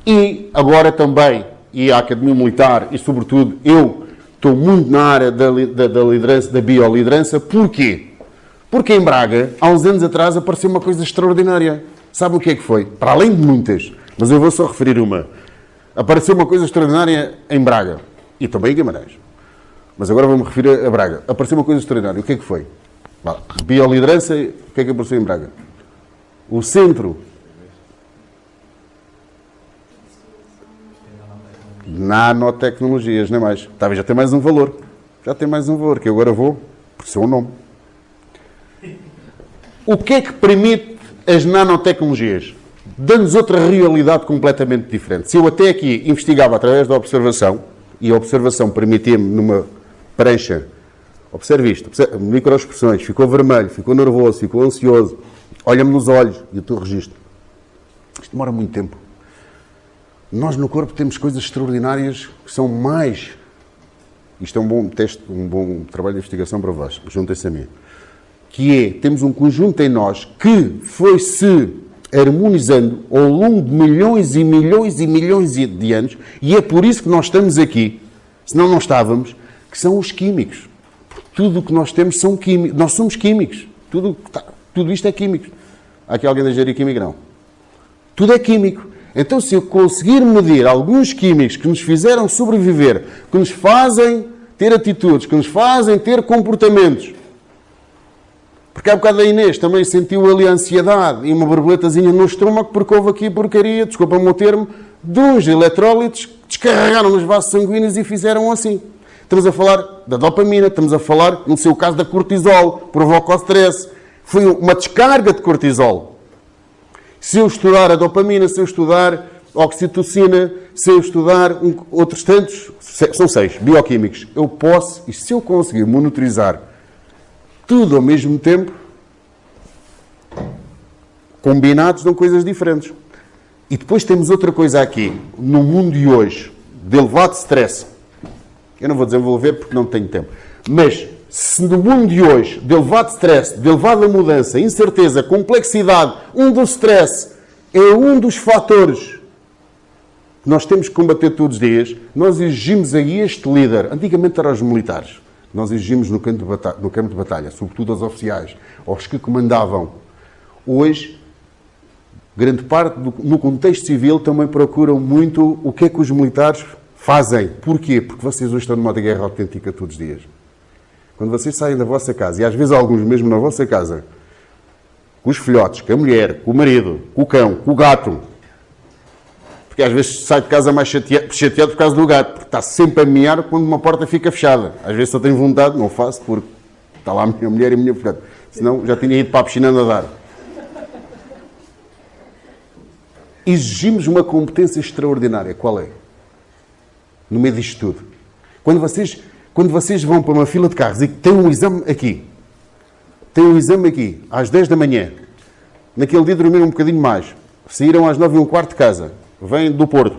E agora também, e a Academia Militar, e sobretudo eu, estou muito na área da liderança, da bioliderança. Porquê? Porque em Braga, há uns anos atrás, apareceu uma coisa extraordinária. Sabe o que é que foi? Para além de muitas, mas eu vou só referir uma. Apareceu uma coisa extraordinária em Braga. E também em Guimarães. Mas agora vou-me referir a Braga. Apareceu uma coisa extraordinária. O que é que foi? Bioliderança, o que é que apareceu em Braga? O centro de nanotecnologias, não é mais? Talvez já tem mais um valor. Já tem mais um valor, que eu agora vou por seu nome. O que é que permite as nanotecnologias? Dando-nos outra realidade completamente diferente. Se eu até aqui investigava através da observação, e a observação permitia-me numa prancha, observe isto, microexpressões, ficou vermelho, ficou nervoso, ficou ansioso, olha-me nos olhos e o teu registro. Isto demora muito tempo. Nós no corpo temos coisas extraordinárias que são mais... Isto é um bom teste, um bom trabalho de investigação para vós, juntem-se a mim. Que é, temos um conjunto em nós que foi-se harmonizando ao longo de milhões e milhões e milhões de anos, e é por isso que nós estamos aqui, senão não estávamos, que são os químicos. Tudo o que nós temos são químicos. Nós somos químicos. Tudo isto é químico. Há aqui alguém da engenharia química? Não. Tudo é químico. Então, se eu conseguir medir alguns químicos que nos fizeram sobreviver, que nos fazem ter atitudes, que nos fazem ter comportamentos. Porque há bocado a Inês também sentiu ali a ansiedade e uma borboletazinha no estômago porque houve aqui porcaria, desculpa-me o termo, de uns eletrólitos que descarregaram nos vasos sanguíneos e fizeram assim. Estamos a falar da dopamina, estamos a falar, no seu caso, da cortisol, provoca o stress. Foi uma descarga de cortisol. Se eu estudar a dopamina, se eu estudar a oxitocina, se eu estudar outros tantos, são 6 bioquímicos, eu posso, e se eu conseguir monitorizar tudo ao mesmo tempo, combinados dão coisas diferentes. E depois temos outra coisa aqui, no mundo de hoje, de elevado stress. Eu não vou desenvolver porque não tenho tempo. Mas, se no mundo de hoje, de elevado stress, de elevada mudança, incerteza, complexidade, do stress é um dos fatores que nós temos que combater todos os dias, nós exigimos a este líder, antigamente eram os militares, nós exigimos no campo de batalha, sobretudo aos oficiais, aos que comandavam. Hoje, grande parte, no contexto civil, também procuram muito o que é que os militares fazem. Porquê? Porque vocês hoje estão numa guerra autêntica todos os dias. Quando vocês saem da vossa casa, e às vezes alguns mesmo na vossa casa, com os filhotes, com a mulher, com o marido, com o cão, com o gato, porque às vezes sai de casa mais chateado por causa do gato, porque está sempre a miar quando uma porta fica fechada. Às vezes só tenho vontade, não faço, porque está lá a minha mulher e a minha filhota. Senão já tinha ido para a piscina a nadar. Exigimos uma competência extraordinária. Qual é? No meio disto tudo. Quando vocês vão para uma fila de carros e têm um exame aqui, às 10 da manhã, naquele dia dormiram um bocadinho mais, saíram às 9h15 de casa, vêm do Porto,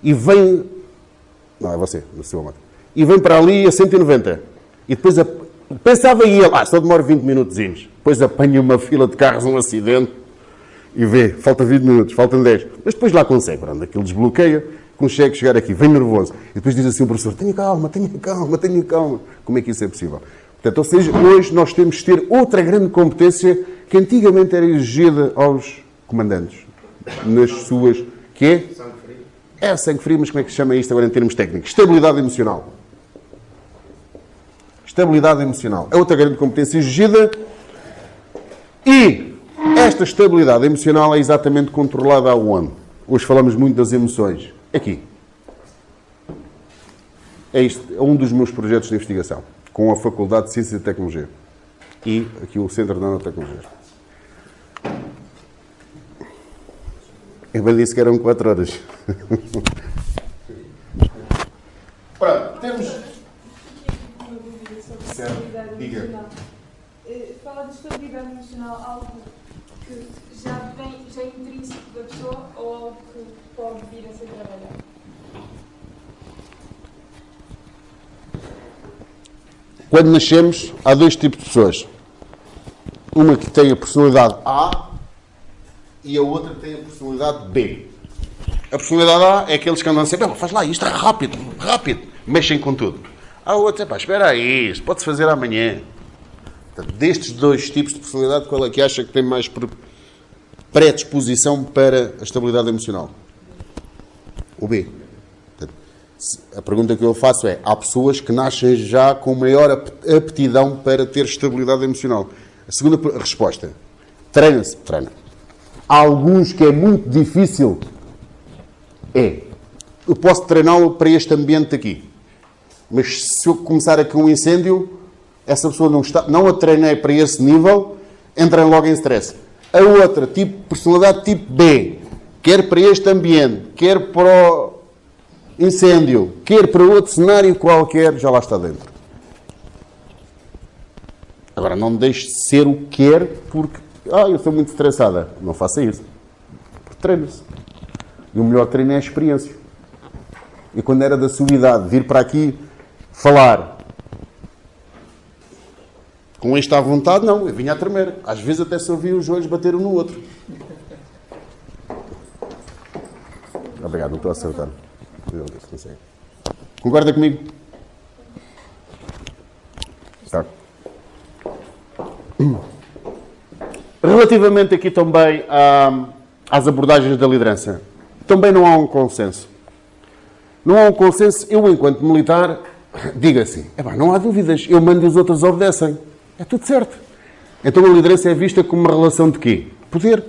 e vêm... Não, é você, do seu amado. E vêm para ali a 190. E depois pensava ia lá, só demora 20 minutozinhos. Depois apanha uma fila de carros, um acidente, e vê, falta 20 minutos, faltam 10. Mas depois lá consegue, pronto, aquilo desbloqueia, consegue chegar aqui, vem nervoso. E depois diz assim o professor, tenha calma. Como é que isso é possível? Portanto, ou seja, hoje nós temos de ter outra grande competência que antigamente era exigida aos comandantes. Nas suas... Que é? Sangue frio. É sangue frio, mas como é que se chama isto agora em termos técnicos? Estabilidade emocional. Estabilidade emocional. É outra grande competência exigida e esta estabilidade emocional é exatamente controlada aonde? Hoje falamos muito das emoções. Aqui. É um dos meus projetos de investigação, com a Faculdade de Ciência e Tecnologia. E aqui o Centro de Nanotecnologia. Eu bem disse que eram 4 horas. Pronto, temos... Uma dúvida sobre estabilidade emocional. Fala de estabilidade emocional, algo que já é intrínseco da pessoa ou algo que pode vir a ser trabalhado? Quando nascemos, há 2 tipos de pessoas. Uma que tem a personalidade A e a outra que tem a personalidade B. A personalidade A é aqueles que andam sempre, faz lá, isto é rápido. mexem com tudo. Há outros, espera aí, isso pode-se fazer amanhã. Portanto, destes dois tipos de personalidade, qual é que acha que tem mais predisposição para a estabilidade emocional? O B. Portanto, a pergunta que eu faço é, há pessoas que nascem já com maior aptidão para ter estabilidade emocional. A segunda resposta, treina-se. Treina. Há alguns que é muito difícil. Eu posso treiná-lo para este ambiente aqui. Mas se eu começar aqui um incêndio, essa pessoa não a treinei para esse nível, entra logo em stress. A outra, personalidade tipo B, quer para este ambiente, quer para o incêndio, quer para outro cenário qualquer, já lá está dentro. Agora, não deixe de ser o que quer porque, eu estou muito estressada. Não faça isso. Porque treina-se. E o melhor treino é a experiência. E quando era da sua idade, vir para aqui falar com este à vontade, não, eu vinha a tremer. Às vezes até se ouvia os joelhos bater um no outro. Obrigado, não estou a acertar. Concorda comigo? Tá. Relativamente aqui também às abordagens da liderança, também não há um consenso. Não há um consenso. Eu, enquanto militar, digo assim, não há dúvidas, eu mando e os outros obedecem. É tudo certo. Então a liderança é vista como uma relação de quê? Poder.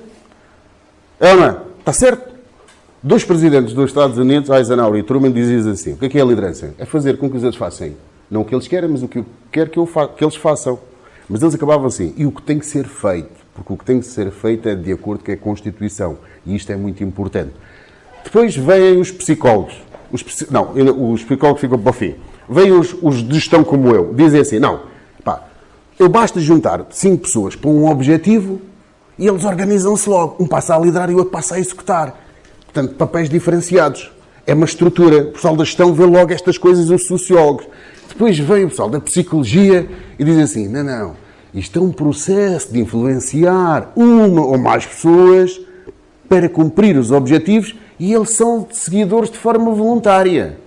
É ou não? Está certo? Dois presidentes dos Estados Unidos, Eisenhower e Truman, diziam assim, o que é a liderança? É fazer com que os outros façam. Não o que eles querem, mas o que eu quero que eles façam. Mas eles acabavam assim, e o que tem que ser feito? Porque o que tem que ser feito é de acordo com a Constituição. E isto é muito importante. Depois vêm os psicólogos. Os psicólogos ficam para o fim. Vêm os de gestão como eu. Dizem assim, eu basta juntar 5 pessoas para um objetivo e eles organizam-se logo. Um passa a liderar e o outro passa a executar. Portanto, papéis diferenciados. É uma estrutura. O pessoal da gestão vê logo estas coisas, os sociólogos. Depois vem o pessoal da psicologia e diz assim, não, isto é um processo de influenciar uma ou mais pessoas para cumprir os objetivos e eles são seguidores de forma voluntária.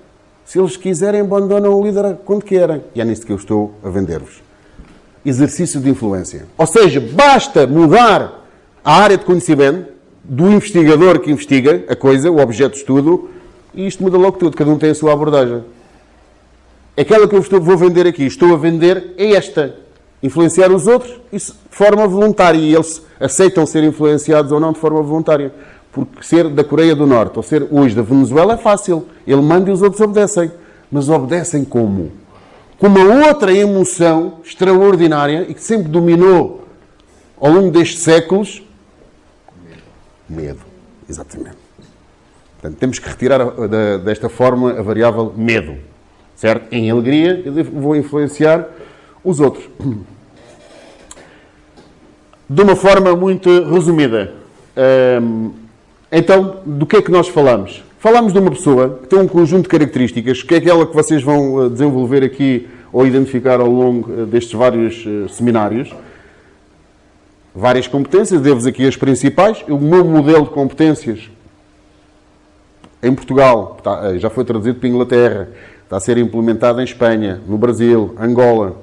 Se eles quiserem, abandonam o líder quando querem. E é nisso que eu estou a vender-vos. Exercício de influência. Ou seja, basta mudar a área de conhecimento do investigador que investiga a coisa, o objeto de estudo, e isto muda logo tudo. Cada um tem a sua abordagem. Aquela que eu vou vender aqui, estou a vender é esta. Influenciar os outros, isso de forma voluntária. E eles aceitam ser influenciados ou não de forma voluntária. Porque ser da Coreia do Norte ou ser hoje da Venezuela é fácil. Ele manda e os outros obedecem. Mas obedecem como? Com uma outra emoção extraordinária e que sempre dominou ao longo destes séculos. Medo. Exatamente. Portanto, temos que retirar desta forma a variável medo. Certo? Em alegria, eu vou influenciar os outros. De uma forma muito resumida. Então, do que é que nós falamos? Falamos de uma pessoa que tem um conjunto de características, que é aquela que vocês vão desenvolver aqui ou identificar ao longo destes vários seminários. Várias competências, devo-vos aqui as principais. O meu modelo de competências em Portugal já foi traduzido para a Inglaterra, está a ser implementado em Espanha, no Brasil, Angola,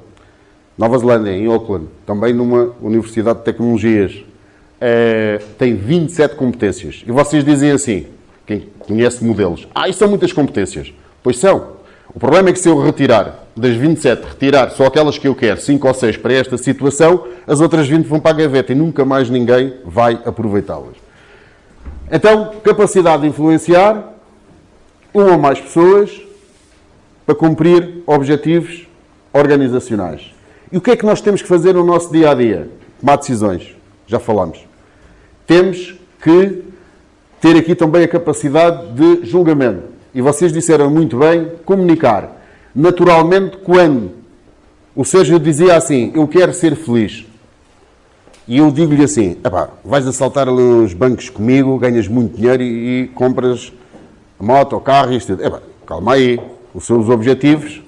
Nova Zelândia, em Auckland, também numa Universidade de Tecnologias. Tem 27 competências. E vocês dizem assim, quem conhece modelos, isso são muitas competências. Pois são. O problema é que se eu retirar das 27, retirar só aquelas que eu quero, 5 ou 6 para esta situação, as outras 20 vão para a gaveta e nunca mais ninguém vai aproveitá-las. Então, capacidade de influenciar uma ou mais pessoas para cumprir objetivos organizacionais. E o que é que nós temos que fazer no nosso dia-a-dia? Tomar decisões. Já falámos. Temos que ter aqui também a capacidade de julgamento. E vocês disseram muito bem, comunicar. Naturalmente, quando o Sérgio dizia assim, eu quero ser feliz. E eu digo-lhe assim, vais assaltar ali uns bancos comigo, ganhas muito dinheiro e compras a moto, o carro e isto. Calma aí. Os seus objetivos,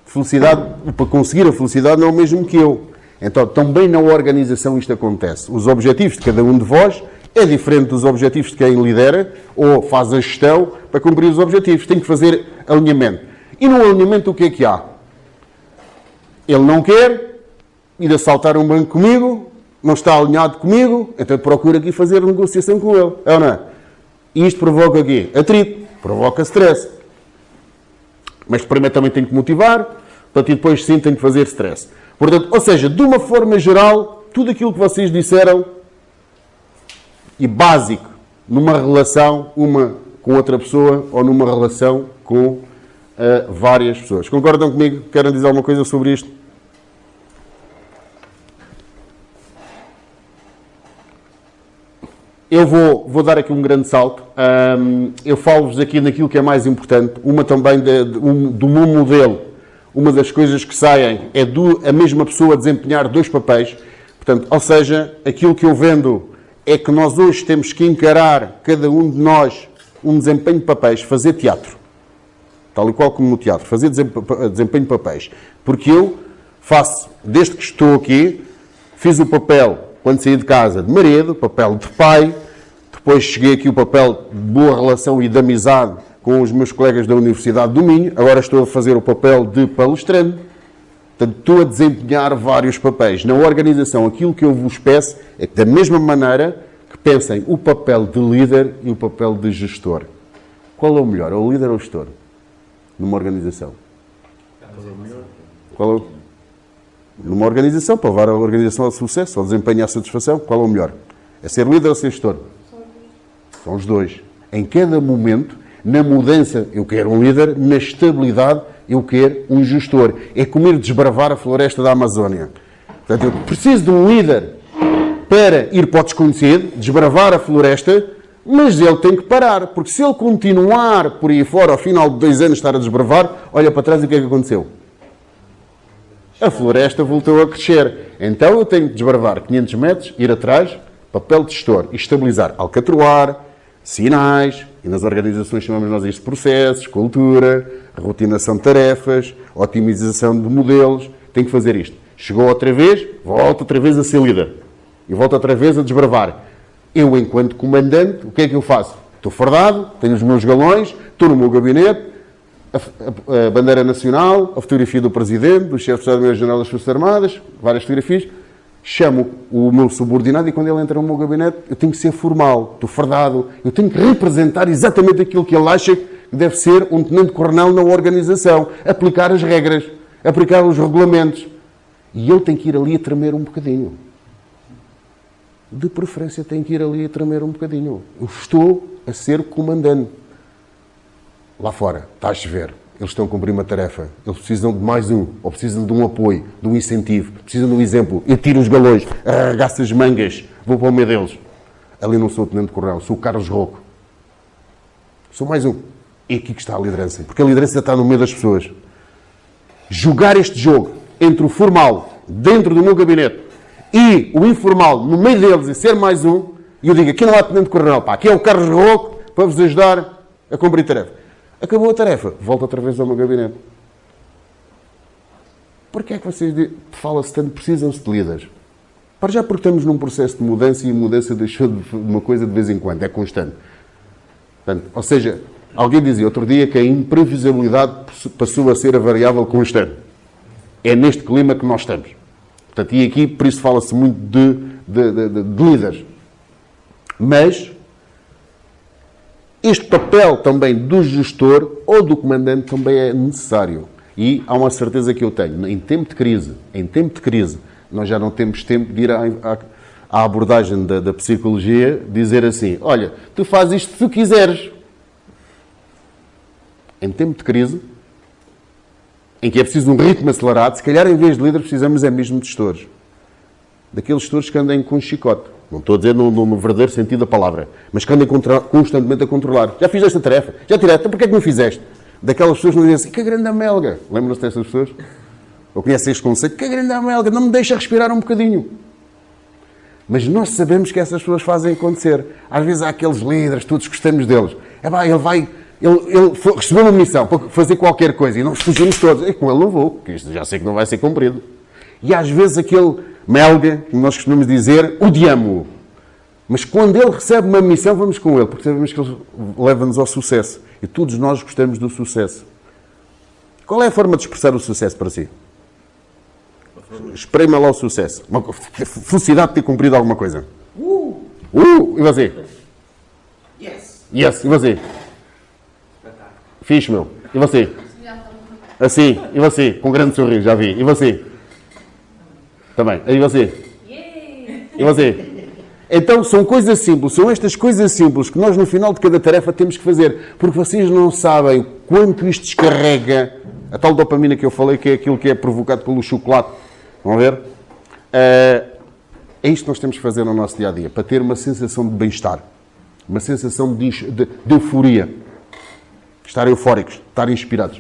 felicidade, para conseguir a felicidade não é o mesmo que eu. Então, também na organização isto acontece. Os objetivos de cada um de vós é diferente dos objetivos de quem lidera ou faz a gestão para cumprir os objetivos. Tem que fazer alinhamento. E no alinhamento o que é que há? Ele não quer ir assaltar um banco comigo, não está alinhado comigo, então procura aqui fazer negociação com ele. É ou não é? E isto provoca aqui atrito, provoca stress. Mas primeiro também tem que motivar, portanto, e depois sim tem que fazer stress. Portanto, ou seja, de uma forma geral, tudo aquilo que vocês disseram e básico numa relação, uma com outra pessoa ou numa relação com várias pessoas. Concordam comigo? Querem dizer alguma coisa sobre isto? Eu vou dar aqui um grande salto. Eu falo-vos aqui naquilo que é mais importante. Uma também do meu modelo. Uma das coisas que saem é a mesma pessoa desempenhar dois papéis. Portanto, ou seja, aquilo que eu vendo é que nós hoje temos que encarar, cada um de nós, um desempenho de papéis, fazer teatro. Tal e qual como no teatro, fazer desempenho de papéis. Porque eu faço, desde que estou aqui, fiz o papel, quando saí de casa, de marido, papel de pai, depois cheguei aqui o papel de boa relação e de amizade com os meus colegas da Universidade do Minho, agora estou a fazer o papel de palestrante, portanto, estou a desempenhar vários papéis. Na organização, aquilo que eu vos peço é que, da mesma maneira, que pensem o papel de líder e o papel de gestor. Qual é o melhor, o líder ou o gestor? Numa organização? Qual é o... Numa organização, para levar a organização ao sucesso, ao desempenho e à satisfação, qual é o melhor? É ser líder ou ser gestor? São os dois. Em cada momento, na mudança, eu quero um líder, na estabilidade, eu quero um gestor. É como ir desbravar a floresta da Amazónia. Portanto, eu preciso de um líder para ir para o desconhecido, desbravar a floresta, mas ele tem que parar, porque se ele continuar por aí fora, ao final de 2 anos estar a desbravar, olha para trás e o que é que aconteceu? A floresta voltou a crescer. Então eu tenho que desbravar 500 metros, ir atrás, papel de gestor, e estabilizar, alcatroar, sinais, e nas organizações chamamos nós isto de processos, cultura, rotinação de tarefas, otimização de modelos, tem que fazer isto. Chegou outra vez, volta outra vez a ser líder. E volta outra vez a desbravar. Eu, enquanto comandante, o que é que eu faço? Estou fardado, tenho os meus galões, estou no meu gabinete, a bandeira nacional, a fotografia do Presidente, do chefe de Estado-Maior-General das Forças Armadas, várias fotografias, chamo o meu subordinado e quando ele entra no meu gabinete eu tenho que ser formal, estou fardado, eu tenho que representar exatamente aquilo que ele acha que deve ser um tenente-coronel na organização, aplicar as regras, aplicar os regulamentos. E ele tem que ir ali a tremer um bocadinho. De preferência tem que ir ali a tremer um bocadinho. Eu estou a ser comandante. Lá fora, está a chover. Eles estão a cumprir uma tarefa. Eles precisam de mais um. Ou precisam de um apoio, de um incentivo. Precisam de um exemplo. Eu tiro os galões, arregaço as mangas, vou para o meio deles. Ali não sou o tenente-coronel, sou o Carlos Rocco. Sou mais um. É aqui que está a liderança. Porque a liderança está no meio das pessoas. Jogar este jogo entre o formal, dentro do meu gabinete, e o informal, no meio deles, e ser mais um, e eu digo, aqui não há tenente-coronel, pá, aqui é o Carlos Rocco para vos ajudar a cumprir tarefa. Acabou a tarefa, volto outra vez ao meu gabinete. Porquê é que vocês fala-se tanto, precisam-se de líderes? Para já porque estamos num processo de mudança e a mudança deixou de uma coisa de vez em quando, é constante. Portanto, ou seja, alguém dizia outro dia que a imprevisibilidade passou a ser a variável constante. É neste clima que nós estamos. Portanto, e aqui, por isso, fala-se muito de líderes. Mas este papel também do gestor ou do comandante também é necessário. E há uma certeza que eu tenho. Em tempo de crise, nós já não temos tempo de ir à abordagem da psicologia, dizer assim, olha, tu fazes isto se tu quiseres. Em tempo de crise, em que é preciso um ritmo acelerado, se calhar em vez de líderes precisamos é mesmo de gestores. Daqueles gestores que andem com um chicote. Não estou a dizer no verdadeiro sentido da palavra, mas que andem constantemente a controlar. Já fizeste a tarefa? Já tiraste? Então porquê é que não fizeste? Daquelas pessoas que não dizem assim, que grande amelga. Lembram-se dessas pessoas? Ou conhecem este conceito? Que grande amelga, não me deixa respirar um bocadinho. Mas nós sabemos que essas pessoas fazem acontecer. Às vezes há aqueles líderes, todos gostamos deles. Ele recebeu uma missão para fazer qualquer coisa e nós fugimos todos. E com ele não vou, porque isto já sei que não vai ser cumprido. E às vezes aquele melga, que nós costumamos dizer, odiamo-o. Mas quando ele recebe uma missão, vamos com ele, porque sabemos que ele leva-nos ao sucesso. E todos nós gostamos do sucesso. Qual é a forma de expressar o sucesso para si? Esprema lá o sucesso. Uma felicidade de ter cumprido alguma coisa. E você? Yes. E você? Fixe, meu. E você? Assim. E você? Com um grande sorriso, já vi. E você? Também. E você? E você? Então, são coisas simples. São estas coisas simples que nós, no final de cada tarefa, temos que fazer. Porque vocês não sabem quanto isto descarrega a tal dopamina que eu falei, que é aquilo que é provocado pelo chocolate. Vão ver? É isto que nós temos que fazer no nosso dia-a-dia, para ter uma sensação de bem-estar, uma sensação de euforia, estar eufóricos, estar inspirados.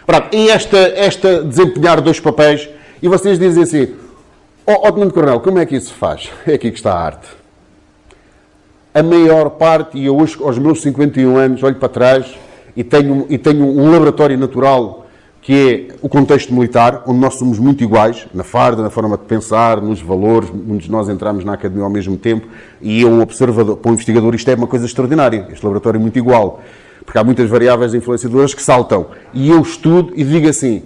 Pronto, e esta desempenhar 2 papéis, e vocês dizem assim, Tenente Coronel, como é que isso se faz? É aqui que está a arte. A maior parte, e eu hoje, aos meus 51 anos, olho para trás e tenho um laboratório natural que é o contexto militar, onde nós somos muito iguais, na farda, na forma de pensar, nos valores. Muitos de nós entramos na academia ao mesmo tempo e eu, observador, para um investigador, isto é uma coisa extraordinária. Este laboratório é muito igual, porque há muitas variáveis influenciadoras que saltam. E eu estudo e digo assim,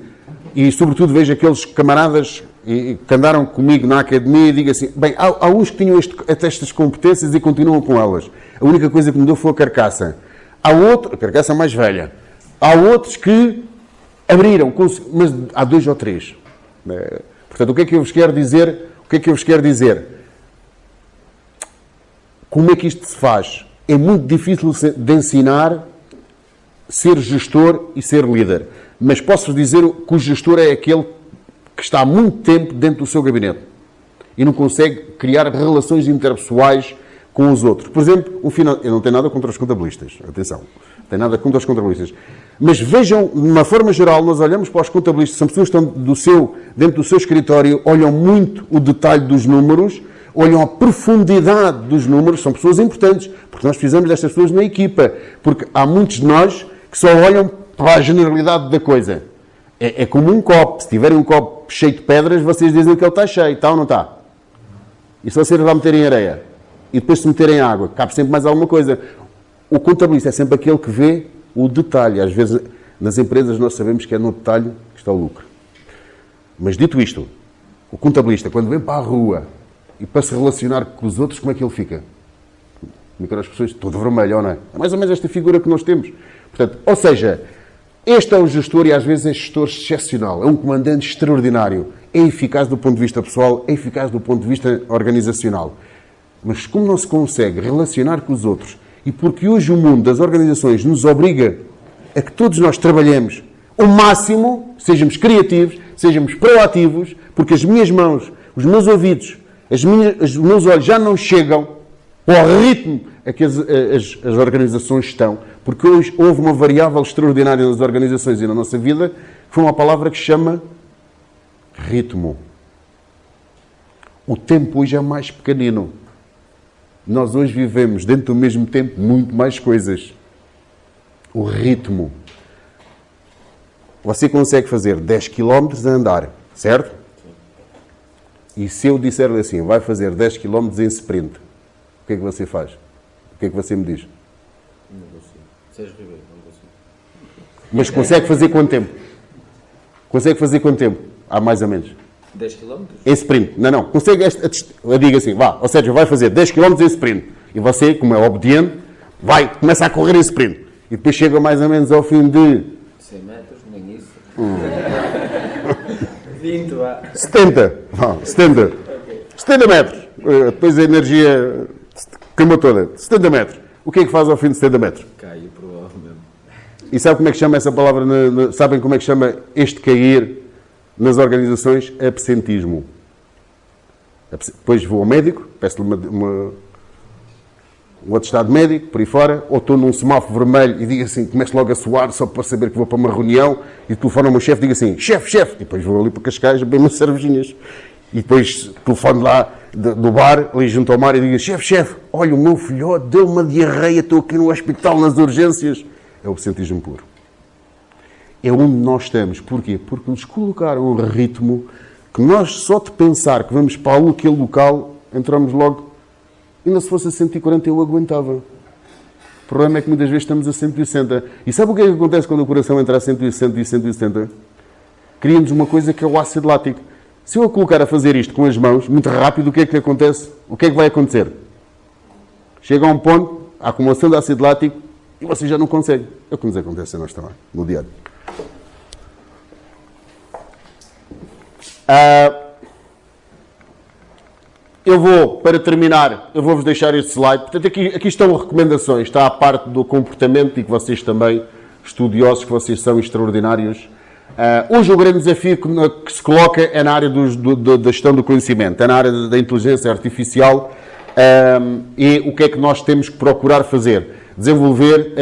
e sobretudo vejo aqueles camaradas que andaram comigo na academia e digo assim, bem, há uns que tinham estas competências e continuam com elas. A única coisa que me deu foi a carcaça. A carcaça mais velha. Há outros que abriram, mas há 2 ou 3. Portanto, o que é que eu vos quero dizer? Como é que isto se faz? É muito difícil de ensinar ser gestor e ser líder. Mas posso-vos dizer que o gestor é aquele que está há muito tempo dentro do seu gabinete e não consegue criar relações interpessoais com os outros. Por exemplo, eu não tenho nada contra os contabilistas. Atenção. Não tenho nada contra os contabilistas. Mas vejam, de uma forma geral, nós olhamos para os contabilistas, são pessoas que estão dentro do seu escritório, olham muito o detalhe dos números, olham a profundidade dos números, são pessoas importantes, porque nós precisamos destas pessoas na equipa, porque há muitos de nós que só olham para a generalidade da coisa. É como um copo, se tiverem um copo cheio de pedras, vocês dizem que ele está cheio, está ou não está? E se vocês lá meterem areia, e depois se meterem água, cabe sempre mais alguma coisa. O contabilista é sempre aquele que vê o detalhe. Às vezes, nas empresas, nós sabemos que é no detalhe que está o lucro. Mas, dito isto, o contabilista, quando vem para a rua e para se relacionar com os outros, como é que ele fica? Microexpressões, todo vermelho, ou não é? É mais ou menos esta figura que nós temos. Portanto, ou seja, este é um gestor e, às vezes, é gestor excepcional. É um comandante extraordinário. É eficaz do ponto de vista pessoal, é eficaz do ponto de vista organizacional. Mas como não se consegue relacionar com os outros, e porque hoje o mundo das organizações nos obriga a que todos nós trabalhemos ao máximo, sejamos criativos, sejamos proativos, porque as minhas mãos, os meus ouvidos, os meus olhos já não chegam ao ritmo a que as organizações estão, porque hoje houve uma variável extraordinária nas organizações e na nossa vida, que foi uma palavra que se chama ritmo. O tempo hoje é mais pequenino. Nós hoje vivemos, dentro do mesmo tempo, muito mais coisas. O ritmo. Você consegue fazer 10 km a andar, certo? E se eu disser-lhe assim, vai fazer 10 km em sprint, o que é que você faz? O que é que você me diz? Não consigo. Sérgio Ribeiro, não consigo. Mas consegue fazer quanto tempo? Consegue fazer quanto tempo? Há mais ou menos. 10 km? Em sprint. Não. Consegue eu digo assim, ou seja, vai fazer 10 km em sprint. E você, como é obediente, começa a correr em sprint. E depois chega mais ou menos ao fim de 100 metros, nem isso. 20, vá. 70. 70. Okay. 70 metros. Depois a energia queimou toda. 70 metros. O que é que faz ao fim de 70 metros? Cai, provavelmente. E sabe como é que chama essa palavra? Sabem como é que chama este cair nas organizações? Absentismo. Depois vou ao médico, peço-lhe um atestado médico, por aí fora, ou estou num semáforo vermelho e digo assim, começo logo a suar só para saber que vou para uma reunião e telefono ao meu chefe e digo assim, chefe, e depois vou ali para Cascais beber umas cervejinhas. E depois telefono lá do bar, ali junto ao mar e digo, chefe, olha, o meu filhote deu uma diarreia, estou aqui no hospital nas urgências. É o absentismo puro. É onde nós estamos. Porquê? Porque nos colocaram um ritmo que nós só de pensar que vamos para aquele local, entramos logo. Ainda se fosse a 140 eu aguentava. problema é que muitas vezes estamos a 160. E sabe o que é que acontece quando o coração entra a 160 e 170? Cria-nos uma coisa que é o ácido lático. Se eu a colocar a fazer isto com as mãos, muito rápido, o que é que acontece? O que é que vai acontecer? Chega a um ponto, a acumulação de ácido lático, e você já não consegue. É o que nos acontece a nós também, no diário. Eu vou, para terminar, eu vou-vos deixar este slide. Portanto, aqui estão recomendações. Está a parte do comportamento e que vocês também, estudiosos, que vocês são extraordinários. Hoje o grande desafio que se coloca é na área da gestão do conhecimento, é na área da inteligência artificial e o que é que nós temos que procurar fazer? Desenvolver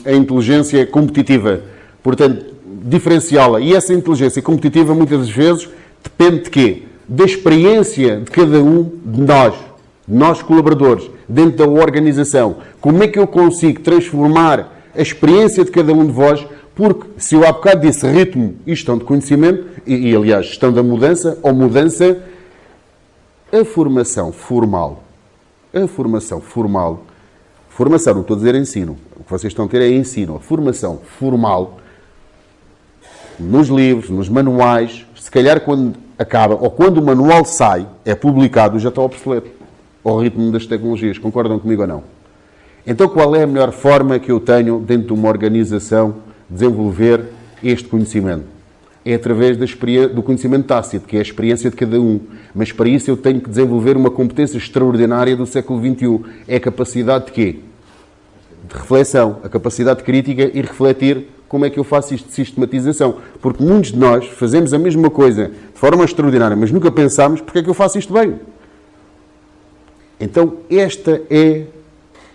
a inteligência competitiva, portanto, diferenciá-la. E essa inteligência competitiva, muitas vezes, depende de quê? Da experiência de cada um de nós colaboradores, dentro da organização. Como é que eu consigo transformar a experiência de cada um de vós? Porque, se eu há bocado disse ritmo e gestão de conhecimento, e aliás, gestão da mudança, ou mudança, a formação formal, não estou a dizer ensino, o que vocês estão a ter é ensino, a formação formal, nos livros, nos manuais, se calhar quando acaba, ou quando o manual sai, é publicado, já está obsoleto, ao ritmo das tecnologias, concordam comigo ou não? Então, qual é a melhor forma que eu tenho, dentro de uma organização, desenvolver este conhecimento? É através do conhecimento tácito, que é a experiência de cada um. Mas para isso eu tenho que desenvolver uma competência extraordinária do século XXI. É a capacidade de quê? De reflexão, a capacidade crítica e refletir como é que eu faço isto de sistematização. Porque muitos de nós fazemos a mesma coisa de forma extraordinária, mas nunca pensámos porque é que eu faço isto bem. Então esta é,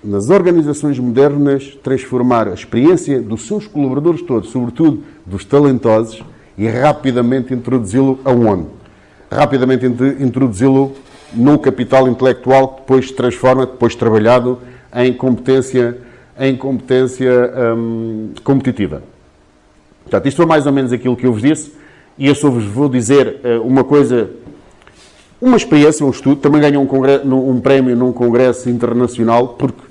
nas organizações modernas, transformar a experiência dos seus colaboradores todos, sobretudo dos talentosos, e rapidamente introduzi-lo aonde? Rapidamente introduzi-lo no capital intelectual que depois se transforma, depois trabalhado em competência competitiva. Portanto, isto foi mais ou menos aquilo que eu vos disse, e eu só vos vou dizer uma coisa, uma experiência, um estudo, também ganhei um prémio num congresso internacional, porque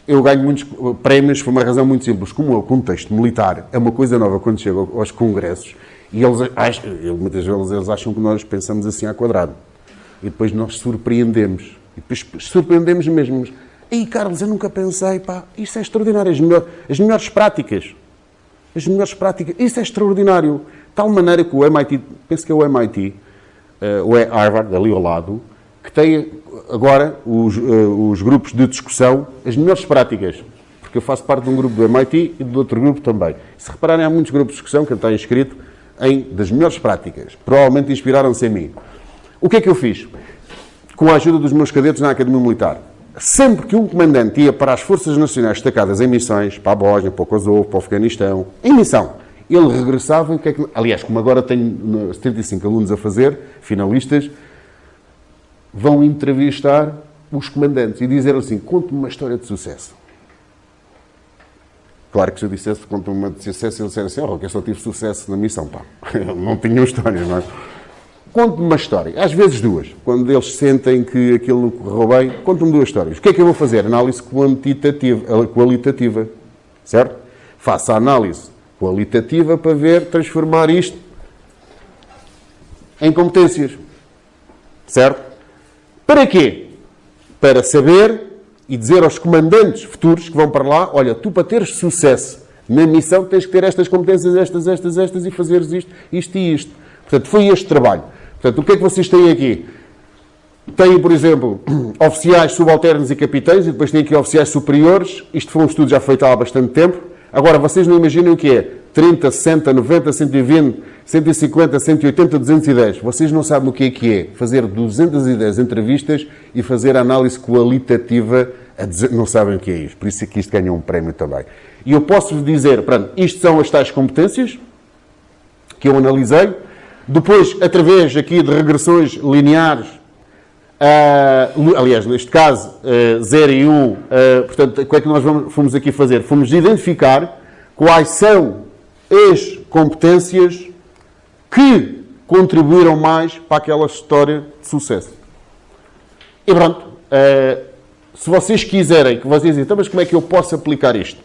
eu ganho muitos prémios por uma razão muito simples. Como o contexto militar é uma coisa nova quando chego aos congressos, e muitas vezes eles acham que nós pensamos assim à quadrado. E depois nós surpreendemos. E depois surpreendemos mesmo. Ei, Carlos, eu nunca pensei, pá, isto é extraordinário. As melhores práticas. Isso é extraordinário. De tal maneira que o MIT, penso que é o MIT, ou é Harvard, ali ao lado, que tem agora os grupos de discussão, as melhores práticas. Porque eu faço parte de um grupo do MIT e de outro grupo também. Se repararem, há muitos grupos de discussão que está inscrito das melhores práticas. Provavelmente inspiraram-se em mim. O que é que eu fiz? Com a ajuda dos meus cadetes na Academia Militar. Sempre que um comandante ia para as Forças Nacionais destacadas em missões, para a Bósnia, para o Kosovo, para o Afeganistão, em missão, ele regressava, aliás, como agora tenho 75 alunos a fazer, finalistas, vão entrevistar os comandantes e dizer assim, conte-me uma história de sucesso. Claro que se eu dissesse, conte-me uma de sucesso, eles disseram assim, eu só tive sucesso na missão, pá. Não tinham histórias, não é? Conte-me uma história, às vezes duas. Quando eles sentem que aquilo não correu bem, conte-me duas histórias. O que é que eu vou fazer? Análise qualitativa, certo? Faço a análise qualitativa para transformar isto em competências, certo? Para quê? Para saber e dizer aos comandantes futuros que vão para lá, olha, tu para teres sucesso na missão tens que ter estas competências, estas e fazeres isto e isto. Portanto, foi este trabalho. Portanto, o que é que vocês têm aqui? Têm, por exemplo, oficiais subalternos e capitães, e depois têm aqui oficiais superiores. Isto foi um estudo já feito há bastante tempo. Agora, vocês não imaginam o que é 30, 60, 90, 120, 150, 180, 210. Vocês não sabem o que é fazer 210 entrevistas e fazer análise qualitativa. Não sabem o que é isto. Por isso é que isto ganha um prémio também. E eu posso-vos dizer, pronto, isto são as tais competências que eu analisei. Depois, através aqui de regressões lineares, aliás, neste caso, 0 e 1, portanto, o que é que nós fomos aqui fazer? Fomos identificar quais são as competências que contribuíram mais para aquela história de sucesso. E pronto, se vocês quiserem, que vocês dizem, então, mas como é que eu posso aplicar isto?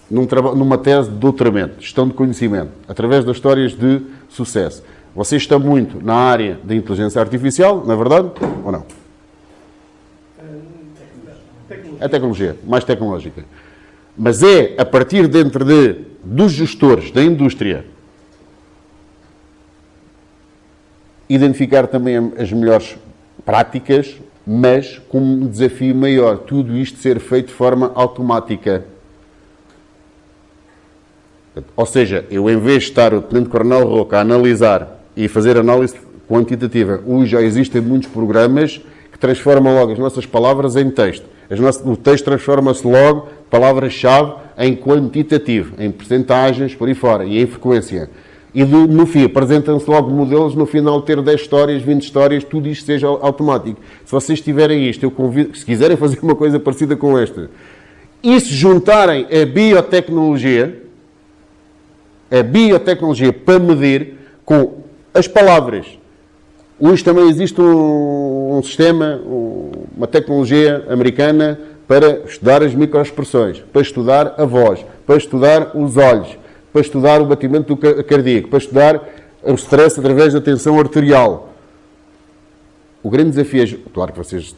Numa tese de doutoramento, gestão de conhecimento, através das histórias de sucesso. Vocês estão muito na área da inteligência artificial, não é verdade? Ou não? É tecnologia, mais tecnológica. Mas é a partir dos gestores da indústria identificar também as melhores práticas, mas com um desafio maior. Tudo isto ser feito de forma automática. Ou seja, eu em vez de estar o Tenente Coronel Roca a analisar e fazer análise quantitativa, hoje já existem muitos programas que transformam logo as nossas palavras em texto. O texto transforma-se logo, palavras-chave, em quantitativo, em percentagens, por aí fora, e em frequência. E no fim, apresentam-se logo modelos, no final ter 10 histórias, 20 histórias, tudo isto seja automático. Se vocês tiverem isto, eu convido, se quiserem fazer uma coisa parecida com esta, e se juntarem a biotecnologia para medir com as palavras. Hoje também existe um sistema, uma tecnologia americana para estudar as microexpressões, para estudar a voz, para estudar os olhos, para estudar o batimento cardíaco, para estudar o stress através da tensão arterial. O grande desafio é... Claro que vocês...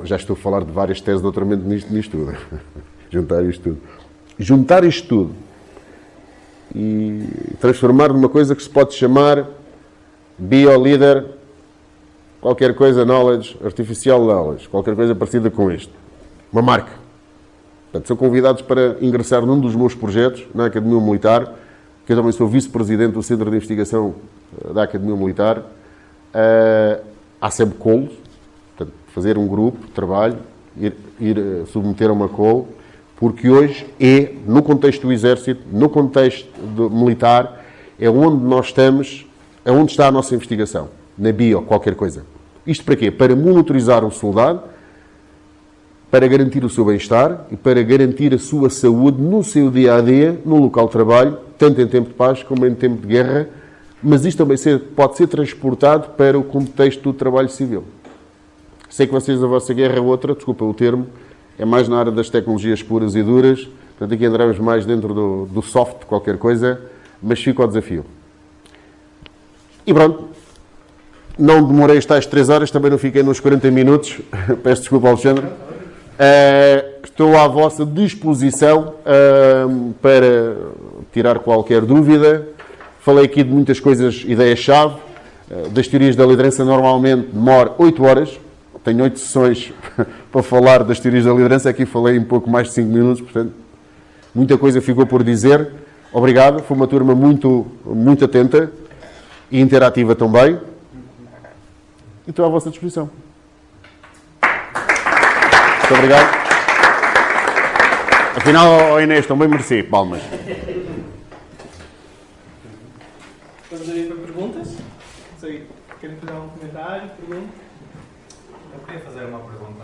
já estou a falar de várias teses de doutoramento nisto tudo. Juntar isto tudo e transformar numa coisa que se pode chamar BioLeader, qualquer coisa knowledge, artificial knowledge, qualquer coisa parecida com isto. Uma marca. Portanto, são convidados para ingressar num dos meus projetos na Academia Militar, que eu também sou vice-presidente do Centro de Investigação da Academia Militar. Há sempre calls, portanto, fazer um grupo de trabalho, ir submeter a uma call, porque hoje no contexto do Exército, no contexto militar, é onde nós estamos, é onde está a nossa investigação, na bio, qualquer coisa. Isto para quê? Para monitorizar o soldado, para garantir o seu bem-estar e para garantir a sua saúde no seu dia-a-dia, no local de trabalho, tanto em tempo de paz como em tempo de guerra, mas isto também pode ser transportado para o contexto do trabalho civil. Sei que vocês, a vossa guerra é outra, desculpa o termo, é mais na área das tecnologias puras e duras, portanto aqui entramos mais dentro do soft, qualquer coisa, mas fica o desafio. E pronto, não demorei as tais 3 horas, também não fiquei nos 40 minutos, peço desculpa, Alexandre. Estou à vossa disposição para tirar qualquer dúvida. Falei aqui de muitas coisas, ideias-chave. Das teorias da liderança normalmente demora 8 horas. Tenho 8 sessões para falar das teorias da liderança. Aqui falei um pouco mais de 5 minutos, portanto, muita coisa ficou por dizer. Obrigado, foi uma turma muito, muito atenta e interativa também. E estou à vossa disposição. Muito obrigado. Afinal, Inês, também mereci. Palmas. Vamos aí para perguntas. Não sei, querem fazer algum comentário? Pergunta? Eu queria fazer uma pergunta.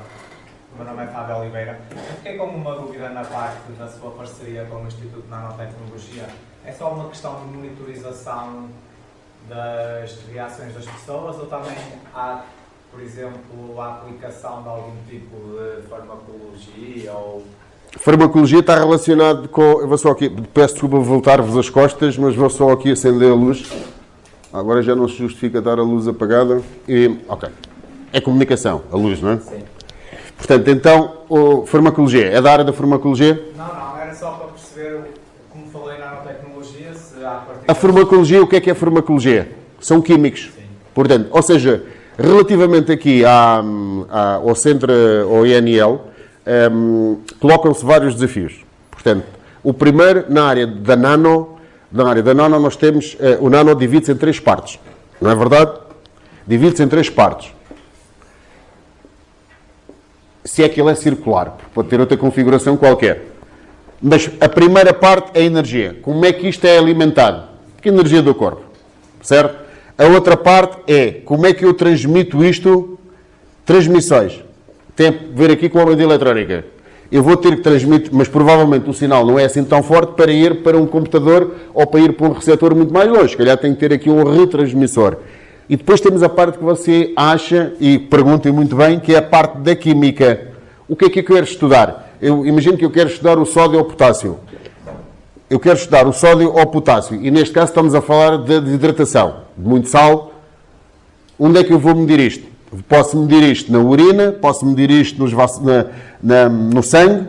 O meu nome é Fábio Oliveira. Eu fiquei com uma dúvida na parte da sua parceria com o Instituto de Nanotecnologia. É só uma questão de monitorização das reações das pessoas ou também há, por exemplo, a aplicação de algum tipo de farmacologia ou... Farmacologia está relacionado com... Eu vou só aqui... Peço desculpa voltar-vos as costas, mas vou só aqui acender a luz. Agora já não se justifica estar a luz apagada. Ok. É comunicação, a luz, não é? Sim. Portanto, então, farmacologia. É da área da farmacologia? Não. Era só para perceber, como falei na nanotecnologia, se há partículas... A farmacologia, o que é farmacologia? São químicos. Sim. Portanto, ou seja, relativamente aqui ao centro, ao INL, colocam-se vários desafios. Portanto, o primeiro, na área da nano, nós temos, o nano divide-se em 3 partes. Não é verdade? Divide-se em 3 partes. Se é que ele é circular, pode ter outra configuração qualquer. Mas a primeira parte é a energia. Como é que isto é alimentado? Que energia do corpo. Certo? A outra parte é como é que eu transmito isto, transmissões. Tem a ver aqui com a rede eletrónica. Eu vou ter que transmitir, mas provavelmente o sinal não é assim tão forte para ir para um computador ou para ir para um receptor muito mais longe. Se calhar tem que ter aqui um retransmissor. E depois temos a parte que você acha, e pergunta muito bem, que é a parte da química. O que é que eu quero estudar? Eu imagino que eu quero estudar o sódio ou o potássio. Eu quero estudar o sódio ou o potássio. E neste caso estamos a falar de hidratação. De muito sal. Onde é que eu vou medir isto? Posso medir isto na urina, posso medir isto no sangue.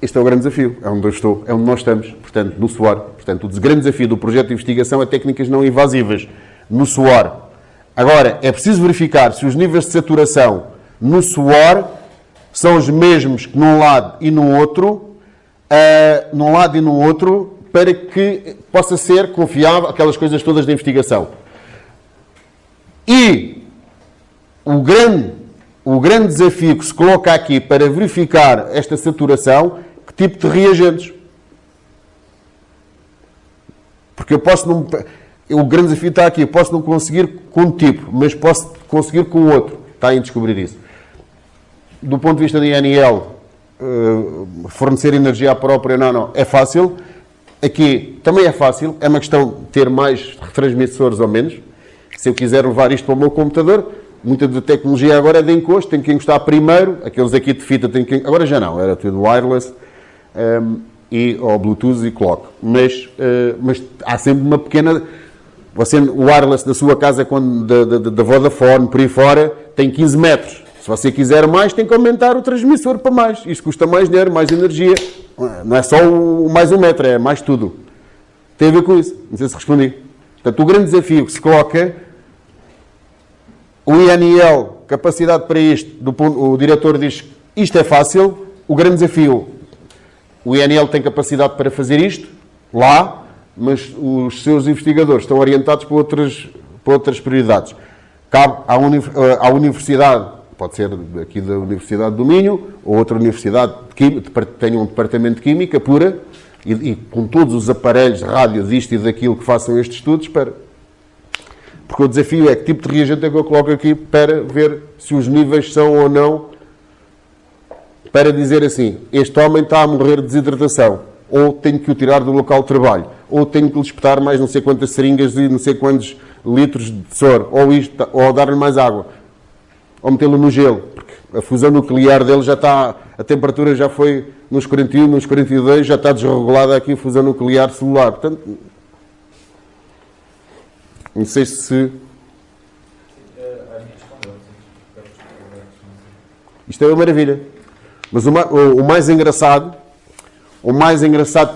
Este é o grande desafio, é onde eu estou, é onde nós estamos, portanto, no suor. Portanto, o grande desafio do projeto de investigação é técnicas não invasivas, no suor. Agora, é preciso verificar se os níveis de saturação no suor são os mesmos que num lado e no outro, para que possa ser confiável, aquelas coisas todas da investigação. E o grande desafio que se coloca aqui para verificar esta saturação, que tipo de reagentes? Porque o grande desafio está aqui, eu posso não conseguir com um tipo, mas posso conseguir com o outro. Está em descobrir isso. Do ponto de vista da INL, fornecer energia própria, não, é fácil. Aqui também é fácil, é uma questão de ter mais retransmissores ou menos. Se eu quiser levar isto para o meu computador, muita da tecnologia agora é de encosto, tenho que encostar primeiro, aqueles aqui de fita, agora já não, era tudo wireless, ou Bluetooth e clock. Mas há sempre uma pequena... o wireless da sua casa, da Vodafone, por aí fora, tem 15 metros. Se você quiser mais, tem que aumentar o transmissor para mais. Isto custa mais dinheiro, mais energia. Não é só mais 1 metro, é mais tudo. Tem a ver com isso. Não sei se respondi. Portanto, o grande desafio que se coloca, o INL, capacidade para isto, o diretor diz que isto é fácil. O grande desafio, o INL tem capacidade para fazer isto, lá, mas os seus investigadores estão orientados para outras prioridades. Cabe à universidade, pode ser aqui da Universidade do Minho, ou outra universidade que tenha um departamento de Química pura, e com todos os aparelhos de rádio, disto e daquilo que façam estes estudos, porque o desafio é que tipo de reagente é que eu coloco aqui para ver se os níveis são ou não, para dizer assim, este homem está a morrer de desidratação, ou tenho que o tirar do local de trabalho, ou tenho que lhe espetar mais não sei quantas seringas e não sei quantos litros de soro, ou dar-lhe mais água, ou metê-lo no gelo, porque a fusão nuclear dele já está, a temperatura já foi nos 41, nos 42, já está desregulada aqui a fusão nuclear celular. Portanto, não sei se... Isto é uma maravilha. Mas o mais engraçado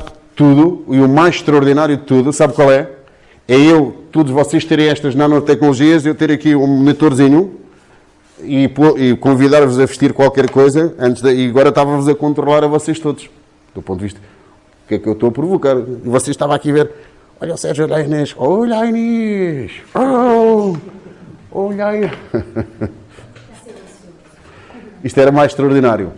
de tudo, e o mais extraordinário de tudo, sabe qual é? É todos vocês terem estas nanotecnologias, eu ter aqui um monitorzinho, e convidar-vos a vestir qualquer coisa, e agora estava-vos a controlar a vocês todos. Do ponto de vista, o que é que eu estou a provocar? E vocês estavam aqui a ver, olha o Sérgio, olha a Inês, olha a Inês, olha aí. Isto era mais extraordinário.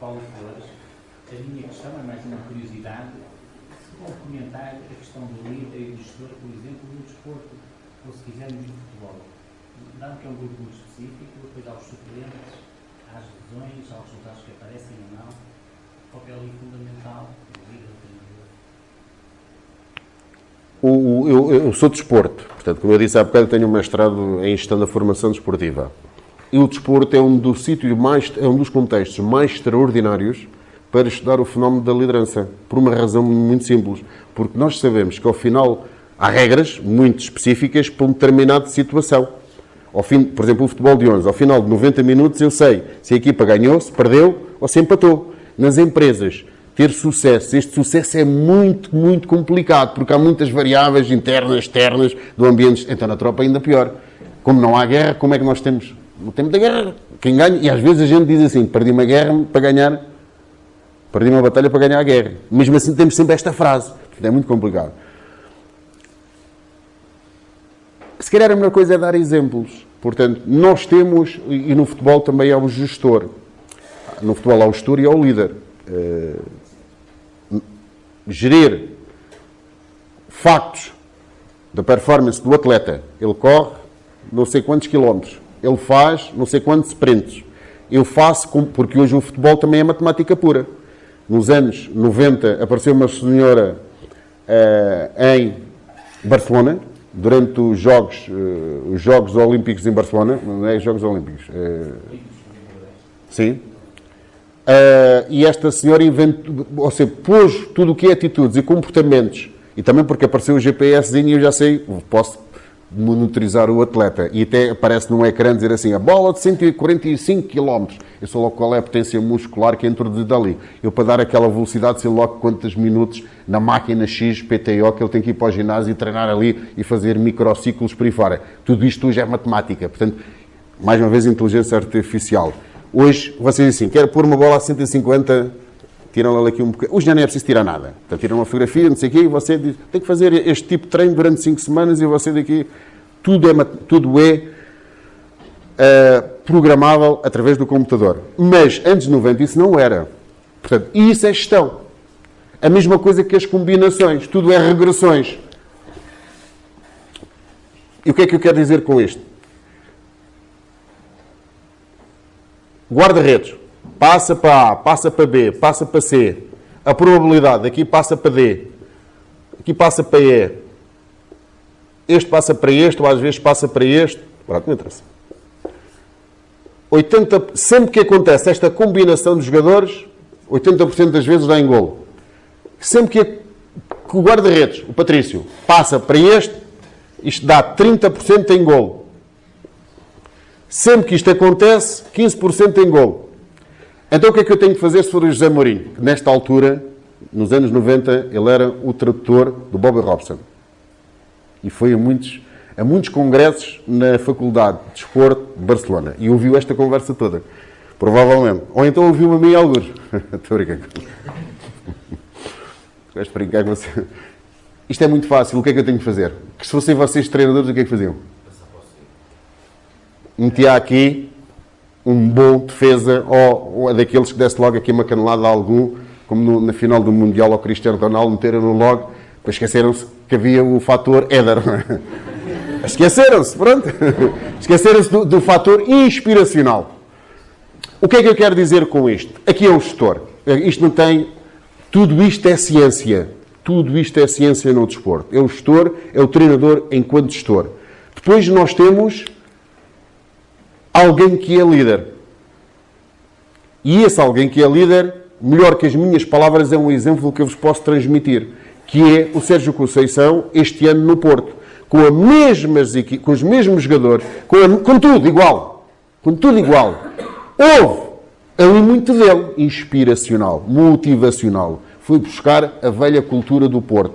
Paulo Flores, a minha questão é mais uma curiosidade. Se vão comentar a questão do líder e do gestor, por exemplo, no desporto, ou se quisermos no futebol. Dado que é um grupo muito específico, depois há os suplentes, há as lesões, há os resultados que aparecem ou não, o papel ali fundamental do líder do treinador. Eu sou de desporto, portanto, como eu disse há bocado, tenho um mestrado em gestão da formação desportiva. E o desporto é um dos contextos mais extraordinários para estudar o fenómeno da liderança, por uma razão muito simples. Porque nós sabemos que, ao final, há regras muito específicas para uma determinada situação. Por exemplo, o futebol de 11, ao final de 90 minutos, eu sei se a equipa ganhou, se perdeu ou se empatou. Nas empresas, ter sucesso, este sucesso é muito, muito complicado, porque há muitas variáveis internas, externas, do ambiente. Então, na tropa, ainda pior. Como não há guerra, como é que nós temos? No tempo da guerra, quem ganha? E às vezes a gente diz assim, perdi uma guerra para ganhar... Perdi uma batalha para ganhar a guerra. Mesmo assim temos sempre esta frase. É muito complicado. Se calhar a melhor coisa é dar exemplos. Portanto, nós temos, e no futebol também há o gestor. No futebol há o gestor e há o líder. Gerir factos da performance do atleta. Ele corre não sei quantos quilómetros. Ele faz não sei quantos sprints. Eu faço, porque hoje o futebol também é matemática pura. nos anos 90, apareceu uma senhora em Barcelona, durante os Jogos Olímpicos em Barcelona, não é Jogos Olímpicos, sim. E esta senhora inventou, ou seja, pôs tudo o que é atitudes e comportamentos, e também porque apareceu o GPSzinho e eu já sei, posso monitorizar o atleta, e até aparece num ecrã dizer assim, a bola de 145 km, eu sei logo qual é a potência muscular que é introduzida ali. Eu, para dar aquela velocidade, sei logo quantos minutos na máquina X PTO que ele tem que ir para o ginásio e treinar ali e fazer microciclos por aí fora. Tudo isto hoje é matemática, portanto, mais uma vez, inteligência artificial. Hoje, vocês dizem assim, quero pôr uma bola a 150, tiram-lhe aqui um bocadinho. Hoje já não é preciso tirar nada. Então, tiram uma fotografia, não sei o quê, e você diz, tem que fazer este tipo de treino durante 5 semanas e você daqui... Tudo é programável através do computador. Mas, antes de 90, isso não era. Portanto, e isso é gestão. A mesma coisa que as combinações. Tudo é regressões. E o que é que eu quero dizer com isto? Guarda-redes. Passa para A, passa para B, passa para C. A probabilidade, aqui passa para D. Aqui passa para E. Este passa para este, ou às vezes passa para este. Pronto, não interessa. 80, sempre que acontece esta combinação de jogadores, 80% das vezes dá em golo. Sempre que o guarda-redes, o Patrício, passa para este, isto dá 30% em golo. Sempre que isto acontece, 15% em golo. Então o que é que eu tenho que fazer se for o José Mourinho? Nesta altura, nos anos 90, ele era o tradutor do Bobby Robson. E foi a muitos congressos na Faculdade de Desporto de Barcelona. E ouviu esta conversa toda. Provavelmente. Ou então ouviu-me a mim alguns. Estou a brincar. Gosto de brincar com você. Isto é muito fácil. O que é que eu tenho que fazer? Que se fossem vocês treinadores, o que é que faziam? Metia aqui um bom defesa ou daqueles que desse logo aqui uma canelada a algum, como na final do Mundial ao Cristiano Ronaldo, meteram-no logo, depois esqueceram-se que havia o fator Éder. Esqueceram-se, pronto. Esqueceram-se do fator inspiracional. O que é que eu quero dizer com isto? Aqui é o gestor. Isto não tem... Tudo isto é ciência. Tudo isto é ciência no desporto. É o gestor, é o treinador enquanto gestor. Depois nós temos alguém que é líder. E esse alguém que é líder, melhor que as minhas palavras, é um exemplo que eu vos posso transmitir. Que é o Sérgio Conceição, este ano no Porto. Com os mesmos jogadores, com tudo igual. Com tudo igual. Houve ali muito dele, inspiracional, motivacional. Foi buscar a velha cultura do Porto.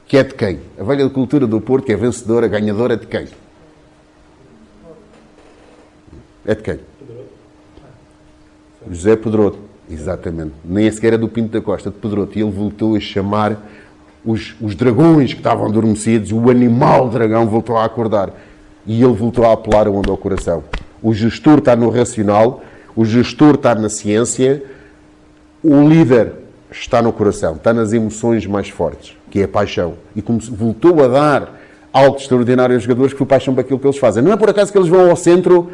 Que é de quem? A velha cultura do Porto, que é vencedora, ganhadora, de quem? É de quem? José Pedroto. Exatamente. Nem sequer é do Pinto da Costa, de Pedroto. E ele voltou a chamar os dragões que estavam adormecidos, o animal dragão voltou a acordar. E ele voltou a apelar onde ao coração. O gestor está no racional, o gestor está na ciência, o líder está no coração, está nas emoções mais fortes, que é a paixão. E como voltou a dar algo extraordinário aos jogadores, que foi paixão para aquilo que eles fazem. Não é por acaso que eles vão ao centro,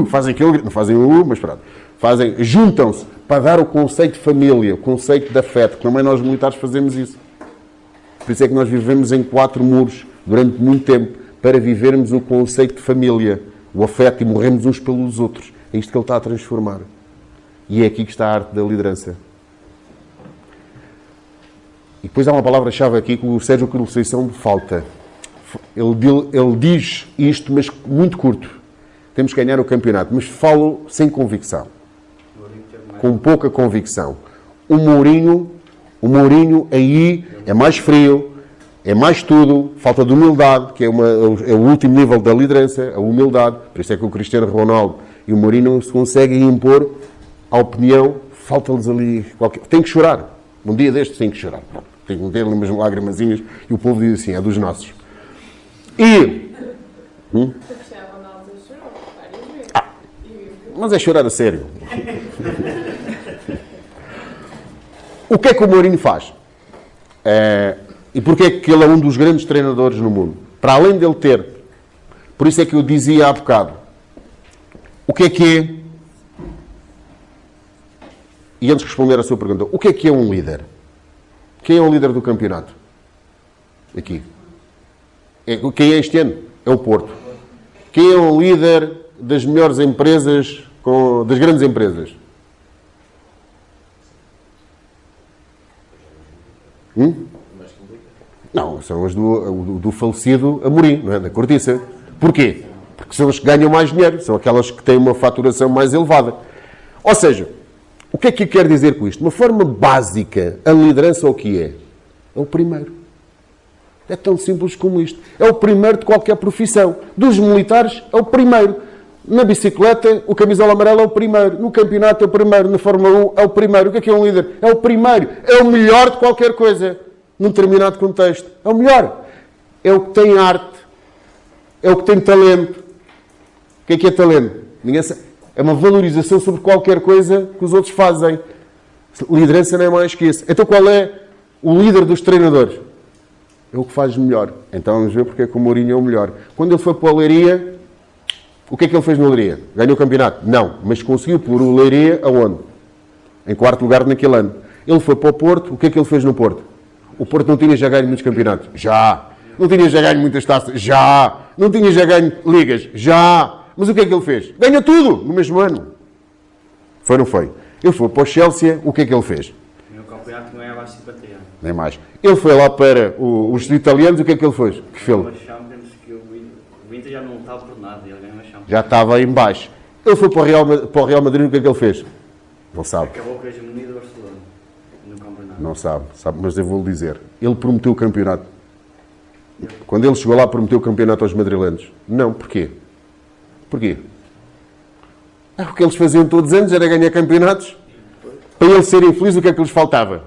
fazem aquilo, não fazem mas pronto. Juntam-se para dar o conceito de família, o conceito de afeto, que também nós militares fazemos isso. Por isso é que nós vivemos em 4 muros durante muito tempo, para vivermos o conceito de família, o afeto, e morremos uns pelos outros. É isto que ele está a transformar. E é aqui que está a arte da liderança. E depois há uma palavra-chave aqui que o Sérgio Conceição falta. Ele diz isto, mas muito curto. Temos que ganhar o campeonato, mas falo sem convicção. Com pouca convicção. O Mourinho aí é mais frio, é mais tudo, falta de humildade, que é o último nível da liderança, a humildade. Por isso é que o Cristiano Ronaldo e o Mourinho não se conseguem impor a opinião, falta-lhes ali qualquer... Tem que chorar. Um dia destes tem que chorar. Tem que meter ali umas lágrimazinhas e o povo diz assim, é dos nossos. E... Mas é chorar a sério. O que é que o Mourinho faz? E porquê é que ele é um dos grandes treinadores no mundo? Para além dele ter... Por isso é que eu dizia há bocado. O que é E antes de responder à sua pergunta, o que é um líder? Quem é o líder do campeonato? Aqui. Quem é este ano? É o Porto. Quem é o líder das melhores empresas, das grandes empresas? Não, são as do falecido Amorim, não é? Da Cortiça. Porquê? Porque são as que ganham mais dinheiro, são aquelas que têm uma faturação mais elevada. Ou seja, o que é que eu quero dizer com isto? De uma forma básica, a liderança o que é? É o primeiro. É tão simples como isto. É o primeiro de qualquer profissão. Dos militares, é o primeiro. Na bicicleta, o camisola amarelo é o primeiro. No campeonato é o primeiro. Na Fórmula 1 é o primeiro. O que é um líder? É o primeiro. É o melhor de qualquer coisa. Num determinado contexto. É o melhor. É o que tem arte. É o que tem talento. O que é talento? Ninguém sabe. É uma valorização sobre qualquer coisa que os outros fazem. Liderança não é mais que isso. Então qual é o líder dos treinadores? É o que faz melhor. Então vamos ver porque é que o Mourinho é o melhor. Quando ele foi para o Leiria, o que é que ele fez no Leiria? Ganhou o campeonato? Não. Mas conseguiu pôr o Leiria aonde? Em quarto lugar naquele ano. Ele foi para o Porto. O que é que ele fez no Porto? O Porto não tinha já ganho muitos campeonatos? Já. Não tinha já ganho muitas taças? Já. Não tinha já ganho ligas? Já. Mas o que é que ele fez? Ganha tudo no mesmo ano. Foi ou não foi? Ele foi para o Chelsea. O que é que ele fez? O campeonato não é abaixo de simpatia. Nem mais. Ele foi lá para os italianos. O que é que ele fez? Que fez? Que o Inter já não estava por nada. Ele ganhou a Champions. Já estava aí em baixo. Ele foi para o Real Madrid. O que é que ele fez? Não sabe. Acabou com a hegemonia do Barcelona no campeonato. Não sabe, mas eu vou-lhe dizer. Ele prometeu o campeonato. Quando ele chegou lá, prometeu o campeonato aos madrilenos. Não, porquê? Porquê? O que eles faziam todos os anos era ganhar campeonatos. Para eles serem felizes, o que é que lhes faltava?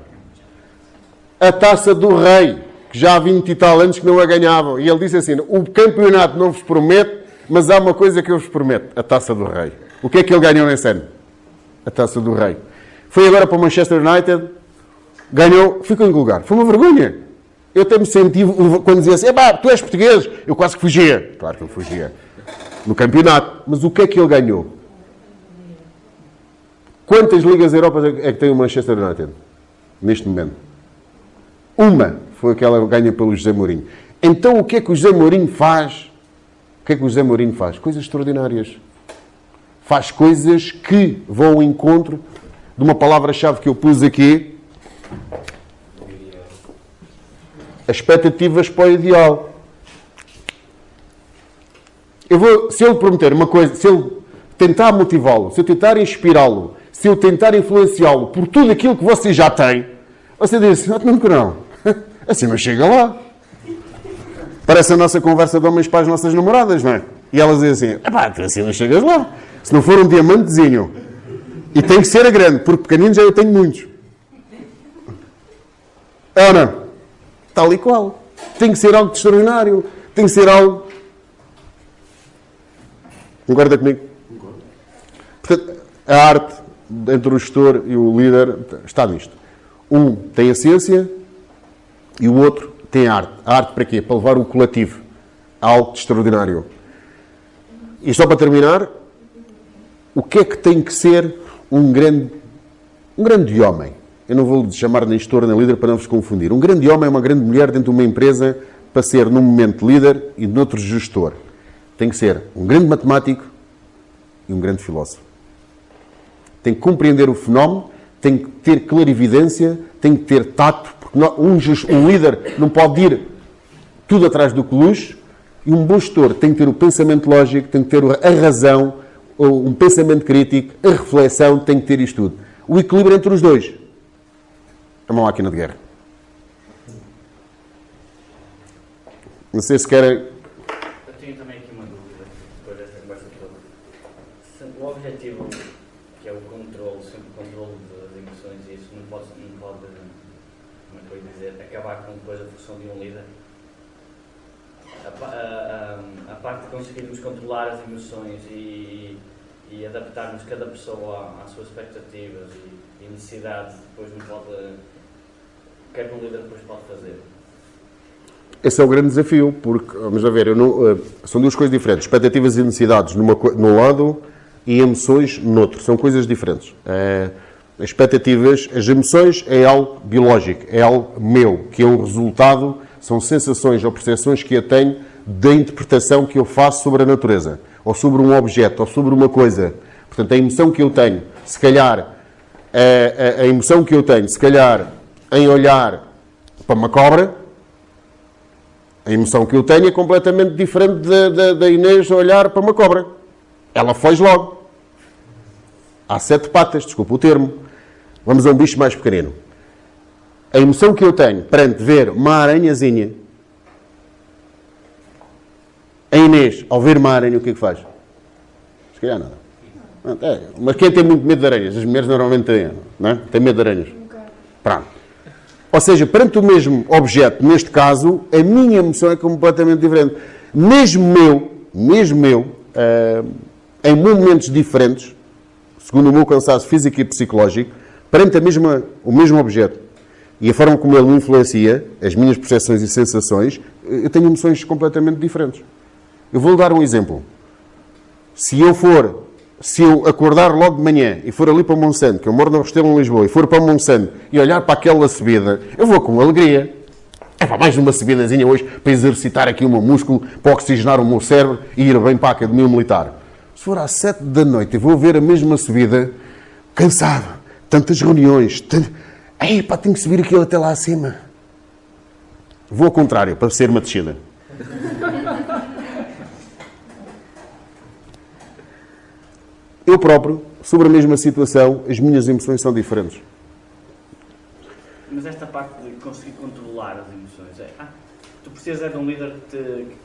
A taça do rei, que já há 20 e tal anos que não a ganhavam. E ele disse assim, o campeonato não vos promete, mas há uma coisa que eu vos prometo. A taça do rei. O que é que ele ganhou nesse ano? A taça do rei. Foi agora para o Manchester United, ganhou, ficou em lugar. Foi uma vergonha. Eu até me senti, quando dizia assim, tu és português, eu quase que fugia. Claro que ele fugia. No campeonato. Mas o que é que ele ganhou? Quantas Ligas Europa é que tem o Manchester United? Neste momento. Uma foi aquela que ganha pelo José Mourinho. Então o que é que o José Mourinho faz? O que é que o José Mourinho faz? Coisas extraordinárias. Faz coisas que vão ao encontro de uma palavra-chave que eu pus aqui. As expectativas para o ideal. Se ele prometer uma coisa, se ele tentar motivá-lo, se eu tentar inspirá-lo, se eu tentar influenciá-lo por tudo aquilo que você já tem, você diz, não, assim não chega lá. Parece a nossa conversa de homens para as nossas namoradas, não é? E elas dizem assim, tu assim não chegas lá. Se não for um diamantezinho. E tem que ser a grande, porque pequeninos já eu tenho muitos. É não? Tal e qual. Tem que ser algo de extraordinário. Tem que ser algo... Concorda comigo? Concordo. Portanto, a arte entre o gestor e o líder está nisto. Um tem a ciência e o outro tem a arte. A arte para quê? Para levar o coletivo a algo de extraordinário. E só para terminar, o que é que tem que ser um grande homem? Eu não vou chamar nem gestor nem líder para não vos confundir. Um grande homem é uma grande mulher dentro de uma empresa para ser, num momento, líder e noutro, gestor. Tem que ser um grande matemático e um grande filósofo. Tem que compreender o fenómeno, tem que ter clarividência, tem que ter tato, porque um líder não pode ir tudo atrás do que luz, e um bom gestor tem que ter o pensamento lógico, tem que ter a razão, um pensamento crítico, a reflexão, tem que ter isto tudo. O equilíbrio entre os dois é uma máquina de guerra. Não sei se querem... Eu tenho também aqui uma dúvida, depois desta conversa toda. O objetivo, que é o controle, sempre o controle das emoções, e isso não pode como é que eu ia dizer, acabar com depois a função de um líder. A parte de conseguirmos controlar as emoções e adaptarmos cada pessoa às suas expectativas e necessidades, depois não pode... quer que um líder depois pode fazer. Esse é o grande desafio, porque, vamos a ver, são duas coisas diferentes. Expectativas e necessidades num lado e emoções no outro. São coisas diferentes. As expectativas, as emoções é algo biológico, é algo meu, que é um resultado, são sensações ou percepções que eu tenho da interpretação que eu faço sobre a natureza, ou sobre um objeto, ou sobre uma coisa. Portanto, a emoção que eu tenho, se calhar, a emoção que eu tenho, se calhar, em olhar para uma cobra, a emoção que eu tenho é completamente diferente da Inês a olhar para uma cobra. Ela foge logo. Há 7 patas, desculpa o termo. Vamos a um bicho mais pequenino. A emoção que eu tenho perante ver uma aranhazinha, a Inês, ao ver uma aranha, o que é que faz? Se calhar nada. Mas quem tem muito medo de aranhas? As mulheres normalmente têm, não é? Têm medo de aranhas. Pronto. Ou seja, perante o mesmo objeto, neste caso, a minha emoção é completamente diferente. Mesmo eu, em momentos diferentes, segundo o meu cansaço físico e psicológico, perante o mesmo objeto e a forma como ele me influencia, as minhas percepções e sensações, eu tenho emoções completamente diferentes. Eu vou-lhe dar um exemplo. Se eu acordar logo de manhã e for ali para Monsanto, que eu moro no Restelo em Lisboa, e for para Monsanto e olhar para aquela subida, eu vou com alegria. É para mais uma subidazinha hoje para exercitar aqui o meu músculo, para oxigenar o meu cérebro e ir bem para a academia militar. Se for às 7 da noite e vou ver a mesma subida, cansado, tantas reuniões, pá, tenho que subir aquilo até lá acima. Vou ao contrário, para ser uma descida. Eu próprio, sobre a mesma situação, as minhas emoções são diferentes. Mas esta parte de conseguir controlar as emoções tu precisas de um líder que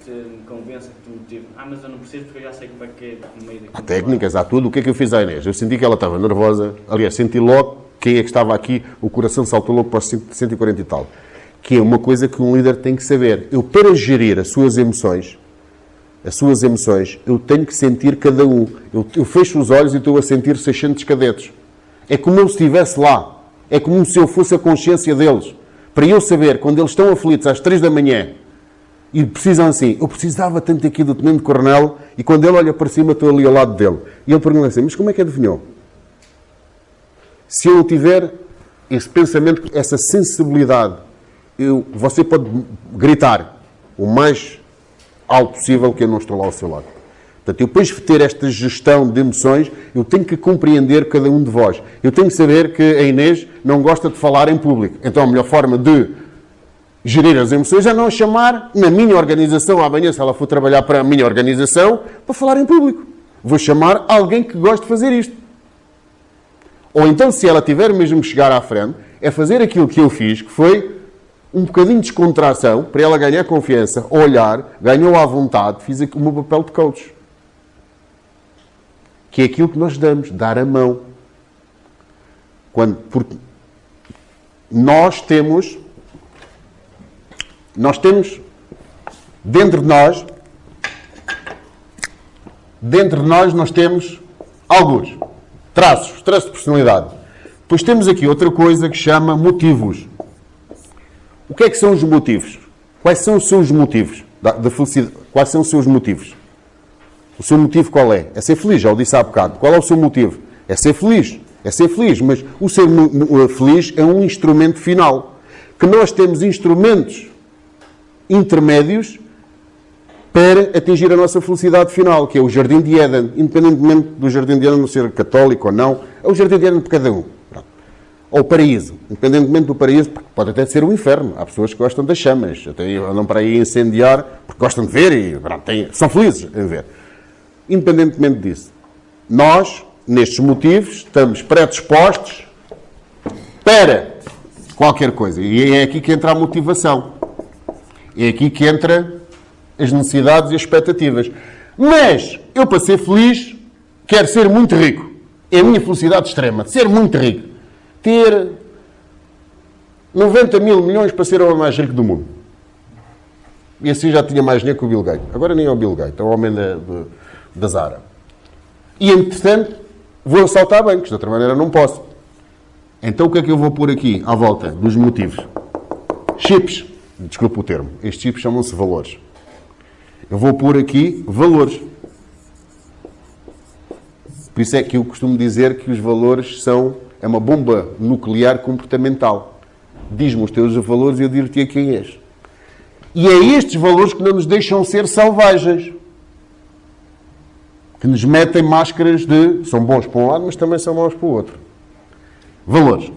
te convença, que te motive. Mas eu não preciso porque eu já sei como é que é no meio de Há técnicas, há tudo. O que é que eu fiz à Inês? Eu senti que ela estava nervosa. Aliás, senti logo quem é que estava aqui, o coração saltou logo para os 140 e tal. Que é uma coisa que um líder tem que saber. Eu, para gerir as suas emoções, eu tenho que sentir cada um. Eu fecho os olhos e estou a sentir 600 cadetes. É como eu estivesse lá. É como se eu fosse a consciência deles. Para eu saber, quando eles estão aflitos às 3 da manhã e precisam assim, eu precisava tanto aqui do Tenente Coronel, e quando ele olha para cima, estou ali ao lado dele. E ele pergunta assim, mas como é que adivinhou? Se eu não tiver esse pensamento, essa sensibilidade, você pode gritar o mais alto possível que eu não estou lá ao seu lado. Portanto, eu depois de ter esta gestão de emoções, eu tenho que compreender cada um de vós. Eu tenho que saber que a Inês não gosta de falar em público. Então, a melhor forma de gerir as emoções é não chamar na minha organização, amanhã, se ela for trabalhar para a minha organização, para falar em público. Vou chamar alguém que goste de fazer isto. Ou então, se ela tiver mesmo que chegar à frente, é fazer aquilo que eu fiz, que foi um bocadinho de descontração, para ela ganhar confiança, olhar, ganhou à vontade, fiz aqui o meu papel de coach. Que é aquilo que nós damos, dar a mão. Porque nós temos dentro de nós nós temos alguns traços de personalidade. Depois temos aqui outra coisa que chama motivos. O que é que são os motivos? Quais são os seus motivos da felicidade? Quais são os seus motivos? O seu motivo qual é? É ser feliz, já o disse há bocado. Qual é o seu motivo? É ser feliz. É ser feliz, mas o ser feliz é um instrumento final. Que nós temos instrumentos intermédios para atingir a nossa felicidade final, que é o Jardim de Éden. Independentemente do Jardim de Éden não ser católico ou não, é o Jardim de Éden para cada um. Ou o paraíso. Independentemente do paraíso, porque pode até ser o inferno. Há pessoas que gostam das chamas, até andam para aí a incendiar, porque gostam de ver e são felizes em ver. Independentemente disso, nós, nestes motivos, estamos predispostos para qualquer coisa. E é aqui que entra a motivação. É aqui que entra as necessidades e as expectativas. Mas, eu para ser feliz, quero ser muito rico. É a minha felicidade extrema, de ser muito rico. Ter 90 mil milhões para ser o homem mais rico do mundo. E assim já tinha mais dinheiro que o Bill Gates. Agora nem é o Bill Gates, é o homem da Zara. E, entretanto, vou assaltar bancos. De outra maneira, não posso. Então, o que é que eu vou pôr aqui, à volta dos motivos? Chips. Desculpa o termo. Estes chips chamam-se valores. Eu vou pôr aqui valores. Por isso é que eu costumo dizer que os valores são é uma bomba nuclear comportamental. Diz-me os teus valores e eu dir-te a quem és. E é estes valores que não nos deixam ser selvagens. Que nos metem máscaras de... São bons para um lado, mas também são maus para o outro. Valores.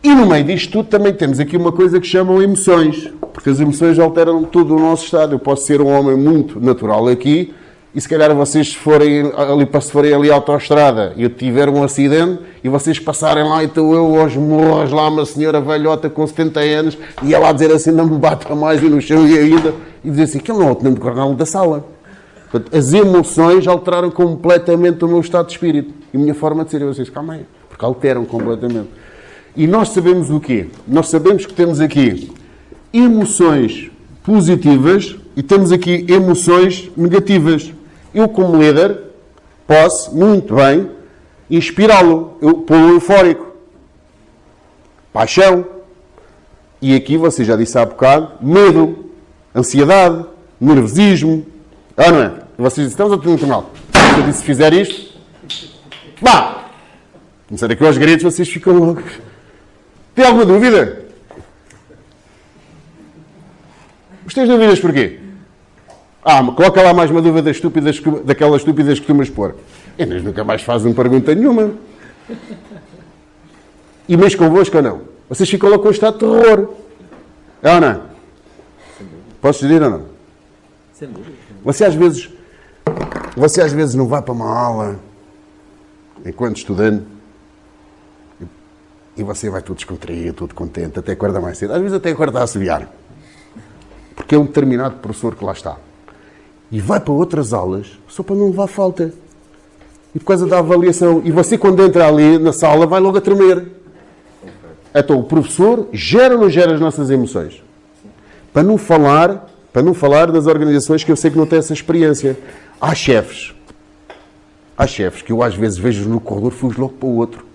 E no meio disto tudo também temos aqui uma coisa que chamam emoções. Porque as emoções alteram todo o nosso estado. Eu posso ser um homem muito natural aqui e se calhar vocês se forem ali à autoestrada e eu tiver um acidente e vocês passarem lá e estou eu aos morros lá uma senhora velhota com 70 anos e ela a dizer assim não me bata mais e no chão e ainda e dizer assim que ele não é o tenente-coronel da sala. Portanto, as emoções alteraram completamente o meu estado de espírito e a minha forma de ser. Eu disse, calma aí, porque alteram completamente. E nós sabemos o quê? Nós sabemos que temos aqui emoções positivas e temos aqui emoções negativas. Eu, como líder, posso, muito bem, inspirá-lo. Eu pô-lo eufórico. Paixão. E aqui, você já disse há bocado, medo, ansiedade, nervosismo. Ah, não é? E vocês dizem, estamos a ter um canal. Eu disse, se fizer isto, vá! Começar aqui aos gritos, vocês ficam logo. Tem alguma dúvida? Os tens dúvidas porquê? Coloca lá mais uma dúvida daquelas estúpidas que costumas pôr. Eles nunca mais fazem pergunta nenhuma. E mesmo convosco ou não? Vocês ficam lá com um estado de terror. É ou não? Posso dizer ou não? Você às vezes não vai para uma aula enquanto estudante e você vai tudo descontraído, tudo contente, até acorda mais cedo. Às vezes até acorda a assobiar. Porque é um determinado professor que lá está. E vai para outras aulas só para não levar falta. E por causa da avaliação. E você, quando entra ali na sala, vai logo a tremer. Então, o professor gera ou não gera as nossas emoções? Para não falar das organizações que eu sei que não têm essa experiência. Há chefes que eu às vezes vejo no corredor, fujo logo para o outro.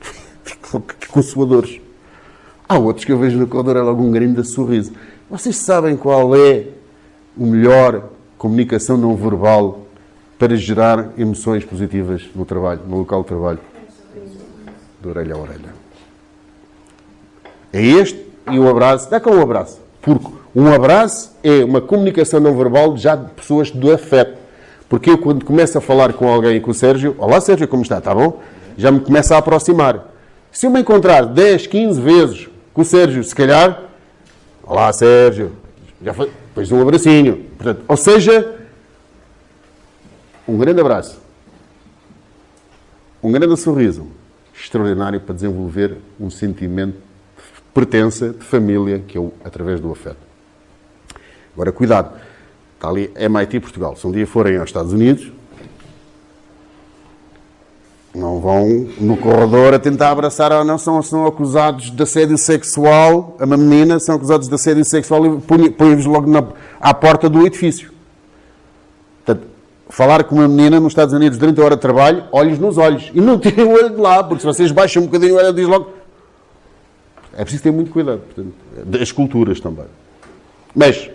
Fico consoladores. Há outros que eu vejo no corredor, é logo um grande sorriso. Vocês sabem qual é o melhor comunicação não verbal para gerar emoções positivas no trabalho, no local de trabalho? De orelha a orelha. É este e o abraço. Dá cá um abraço. Porque um abraço é uma comunicação não verbal já de pessoas do afeto. Porque eu, quando começo a falar com alguém, com o Sérgio, olá Sérgio, como está? Está bom? Já me começa a aproximar. Se eu me encontrar 10, 15 vezes com o Sérgio, se calhar, olá Sérgio, já foi, depois um abracinho. Portanto, ou seja, um grande abraço, um grande sorriso, extraordinário para desenvolver um sentimento de pertença, de família, que é através do afeto. Agora, cuidado, está ali MIT Portugal. Se um dia forem aos Estados Unidos, não vão no corredor a tentar abraçar ou não, são acusados de assédio sexual, a uma menina, são acusados de assédio sexual e põem-vos logo à porta do edifício. Portanto, falar com uma menina nos Estados Unidos durante a hora de trabalho, olhos nos olhos. E não tirem o olho de lá, porque se vocês baixam um bocadinho o olho, diz logo... É preciso ter muito cuidado, portanto, das culturas também. Mas,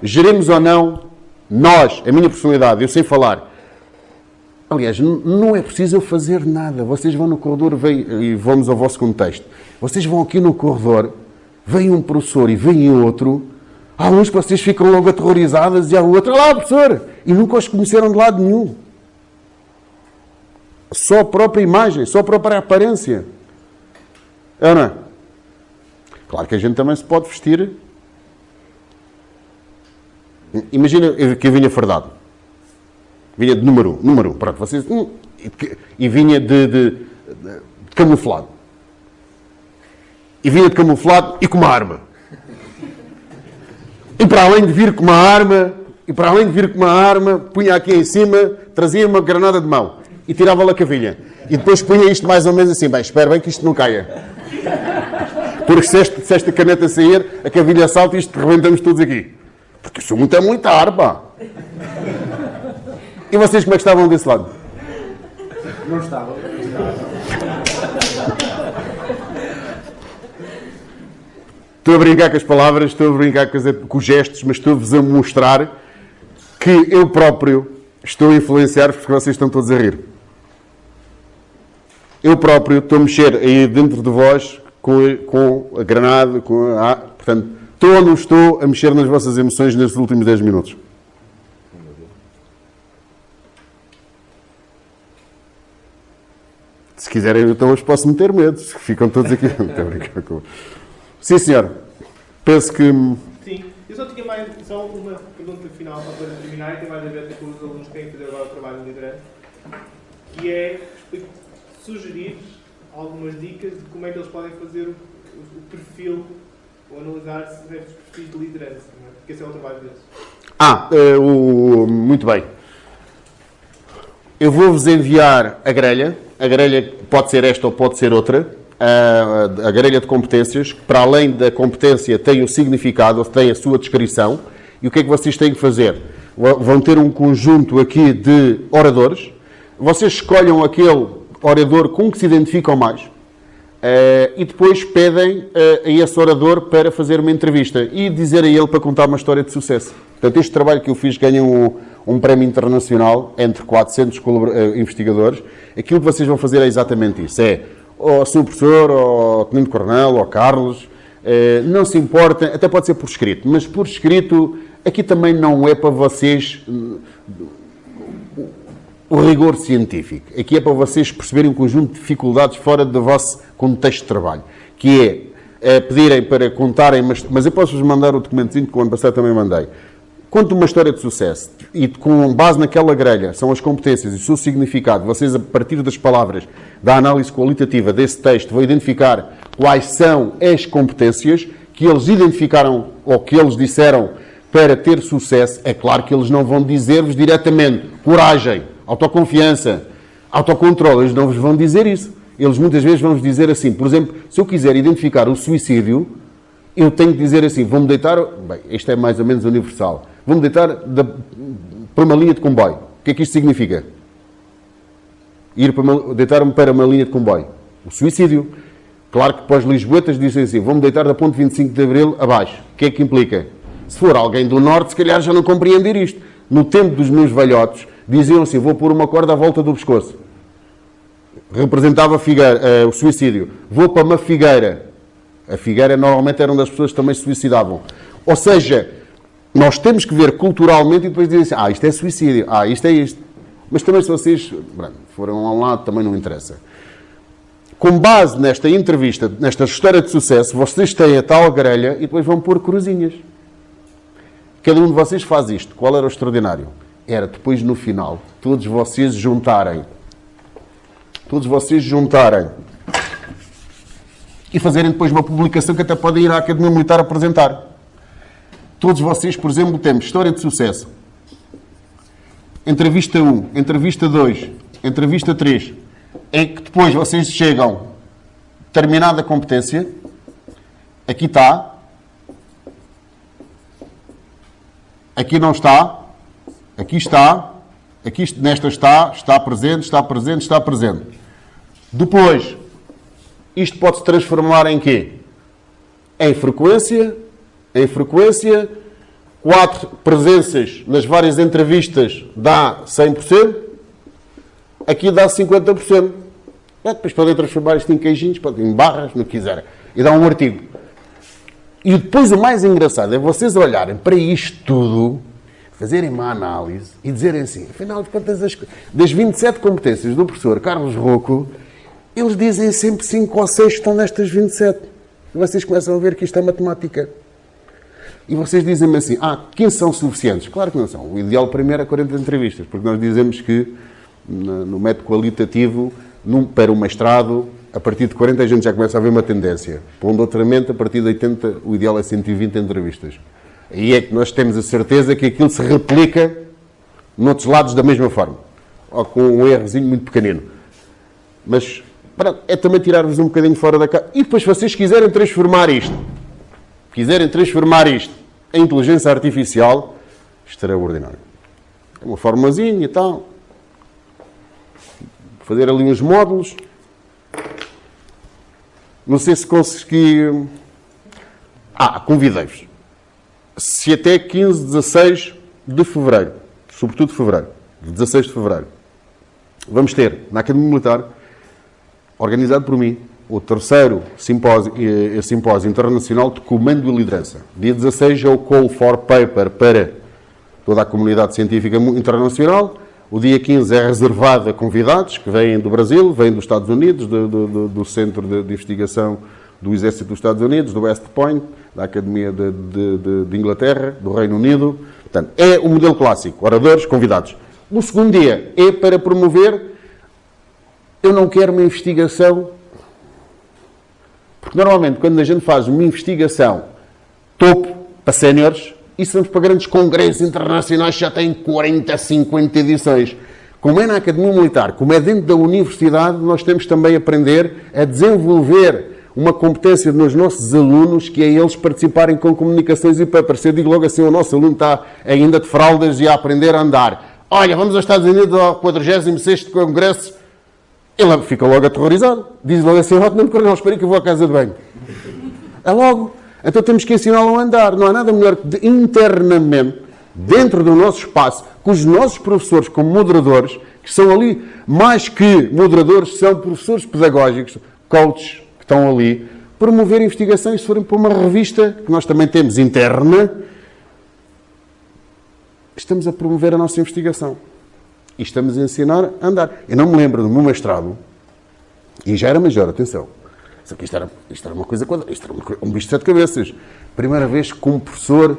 geremos ou não, nós, a minha personalidade, eu sei falar... Aliás, não é preciso eu fazer nada. Vocês vão no corredor e vamos ao vosso contexto. Vocês vão aqui no corredor, vem um professor e vem outro. Há uns que vocês ficam logo aterrorizadas e há outro, olá professor! E nunca os conheceram de lado nenhum. Só a própria imagem, só a própria aparência. É ou não é? Claro que a gente também se pode vestir. Imagina que eu vinha fardado. Vinha de número 1. Pronto, vocês... E vinha de camuflado. E vinha de camuflado e com uma arma. E para além de vir com uma arma, punha aqui em cima, trazia uma granada de mão e tirava-lhe a cavilha. E depois punha isto mais ou menos assim, bem, espero bem que isto não caia. Porque se esta caneta sair, a cavilha salta e isto rebentamos todos aqui. Porque isso é muita arma. E vocês como é que estavam desse lado? Não estavam. Estou a brincar com as palavras, estou a brincar com os gestos, mas estou-vos a mostrar que eu próprio estou a influenciar-vos porque vocês estão todos a rir. Eu próprio estou a mexer aí dentro de vós com a granada, portanto, estou ou não estou a mexer nas vossas emoções nestes últimos 10 minutos? Se quiserem, então hoje posso meter medo. Ficam todos aqui. Sim, senhor. Penso que... Sim, eu só tinha mais só uma pergunta final para terminar, e tem mais a ver com os alunos que têm que fazer agora o trabalho de liderança, que é sugerir algumas dicas de como é que eles podem fazer o perfil, ou analisar certos perfis de liderança, não é? Porque esse é o trabalho deles. Muito bem. Eu vou-vos enviar a grelha. A grelha pode ser esta ou pode ser outra. A grelha de competências, que para além da competência tem o significado, tem a sua descrição. E o que é que vocês têm que fazer? Vão ter um conjunto aqui de oradores. Vocês escolham aquele orador com que se identificam mais. E depois pedem a esse orador para fazer uma entrevista e dizer a ele para contar uma história de sucesso. Portanto, este trabalho que eu fiz ganha um prémio internacional entre 400 investigadores. Aquilo que vocês vão fazer é exatamente isso. É, ao Sr. Professor, ao Tenente Coronel, ao Carlos, não se importa, até pode ser por escrito, mas por escrito, aqui também não é para vocês o rigor científico. Aqui é para vocês perceberem um conjunto de dificuldades fora do vosso contexto de trabalho, que é pedirem para contarem, mas eu posso-vos mandar o documentozinho que o ano passado também mandei. Conto uma história de sucesso e com base naquela grelha, são as competências e o seu significado, vocês a partir das palavras da análise qualitativa desse texto vão identificar quais são as competências que eles identificaram ou que eles disseram para ter sucesso. É claro que eles não vão dizer-vos diretamente coragem, autoconfiança, autocontrole, eles não vos vão dizer isso. Eles muitas vezes vão vos dizer assim, por exemplo, se eu quiser identificar o suicídio, eu tenho que dizer assim, vou-me deitar, bem, isto é mais ou menos universal, vou-me deitar para uma linha de comboio. O que é que isto significa? Deitar-me para uma linha de comboio. O suicídio. Claro que para os lisboetas dizem assim, vou-me deitar da ponte 25 de Abril abaixo. O que é que implica? Se for alguém do Norte, se calhar já não compreender isto. No tempo dos meus velhotes, diziam assim, vou pôr uma corda à volta do pescoço. Representava o suicídio. Vou para uma figueira. A figueira normalmente era onde as pessoas também se suicidavam. Ou seja, nós temos que ver culturalmente e depois dizer assim, isto é suicídio, isto é isto. Mas também se vocês foram a um lado, também não interessa. Com base nesta entrevista, nesta história de sucesso, vocês têm a tal grelha e depois vão pôr cruzinhas. Cada um de vocês faz isto. Qual era o extraordinário? Era depois, no final, todos vocês juntarem e fazerem depois uma publicação que até podem ir à Academia Militar apresentar. Todos vocês, por exemplo, temos história de sucesso. Entrevista 1, entrevista 2, entrevista 3. É que depois vocês chegam, terminada a competência, aqui está, aqui não está, aqui está, aqui nesta está presente, está presente, está presente. Depois, isto pode-se transformar em quê? Em frequência, 4 presenças nas várias entrevistas dá 100%, aqui dá 50%. Depois podem transformar isto em queijinhos, em barras, no que quiserem, e dá um artigo. E depois o mais engraçado é vocês olharem para isto tudo, fazerem uma análise e dizerem assim, afinal de contas, das 27 competências do professor Carlos Rocco, eles dizem sempre 5 ou 6 que estão nestas 27. E vocês começam a ver que isto é matemática. E vocês dizem-me assim, 15 são suficientes. Claro que não são. O ideal primeiro é 40 entrevistas, porque nós dizemos que no método qualitativo, para o mestrado, a partir de 40 a gente já começa a ver uma tendência. Para um doutoramento, a partir de 80, o ideal é 120 entrevistas. Aí é que nós temos a certeza que aquilo se replica noutros lados da mesma forma. Ou com um errozinho muito pequenino. Mas é também tirar-vos um bocadinho fora da casa. E depois, se vocês quiserem transformar isto em inteligência artificial, extraordinário. É uma formulazinha e tal. Fazer ali uns módulos. Não sei se consegui... convidei-vos. Se até 15, 16 de fevereiro, sobretudo fevereiro, 16 de fevereiro, vamos ter na Academia Militar organizado por mim, o terceiro simpósio internacional de comando e liderança. Dia 16 é o Call for Paper para toda a comunidade científica internacional. O dia 15 é reservado a convidados que vêm do Brasil, vêm dos Estados Unidos, do Centro de Investigação do Exército dos Estados Unidos, do West Point, da Academia de Inglaterra, do Reino Unido. Portanto, é o modelo clássico, oradores, convidados. O segundo dia é para promover. Eu não quero uma investigação, porque normalmente quando a gente faz uma investigação topo para séniores, isso vamos para grandes congressos internacionais que já têm 40, 50 edições. Como é na Academia Militar, como é dentro da universidade, nós temos também a aprender a desenvolver uma competência nos nossos alunos, que é eles participarem com comunicações e papers. Eu digo logo assim, o nosso aluno está ainda de fraldas e a aprender a andar. Olha, vamos aos Estados Unidos ao 46º Congresso. Ele fica logo aterrorizado. Diz logo assim, Tenente Coronel, espera que eu vou à casa de banho. É logo. Então temos que ensiná-lo a andar. Não há nada melhor que internamente, dentro do nosso espaço, com os nossos professores como moderadores, que são ali, mais que moderadores, são professores pedagógicos, coaches, que estão ali, promover investigações. Se forem para uma revista, que nós também temos interna, estamos a promover a nossa investigação. E estamos a ensinar a andar. Eu não me lembro do meu mestrado, e já era major, atenção. Isto era uma coisa, isto era um bicho de 7 cabeças. Primeira vez que um professor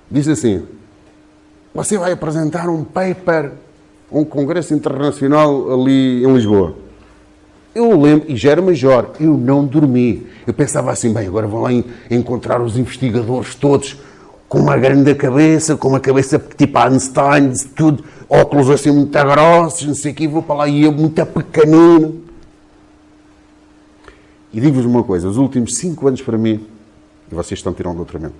diz assim, você vai apresentar um paper a um congresso internacional ali em Lisboa. Eu lembro, e já era major, eu não dormi. Eu pensava assim, bem, agora vou lá encontrar os investigadores todos com uma grande cabeça, com uma cabeça tipo Einstein, tudo, óculos assim muito grossos, não sei o quê, vou para lá e eu muito pequenino. E digo-vos uma coisa, os últimos 5 anos para mim, e vocês estão tirando doutoramento,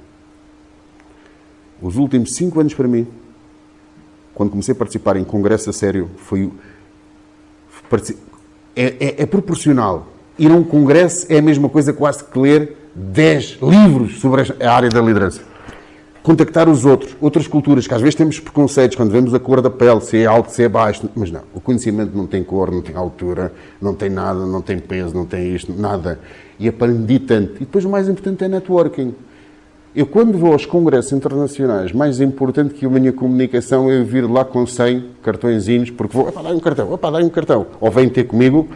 os últimos 5 anos para mim, quando comecei a participar em congresso a sério, é proporcional. Ir a um congresso é a mesma coisa quase que ler 10 livros sobre a área da liderança. Contactar os outros, outras culturas, que às vezes temos preconceitos quando vemos a cor da pele, se é alto, se é baixo, mas não, o conhecimento não tem cor, não tem altura, não tem nada, não tem peso, não tem isto, nada. E aprendi tanto. E depois o mais importante é networking. Eu quando vou aos congressos internacionais, mais importante que a minha comunicação é eu vir lá com 100 cartõezinhos, porque vou, dá-me um cartão, ou vem ter comigo,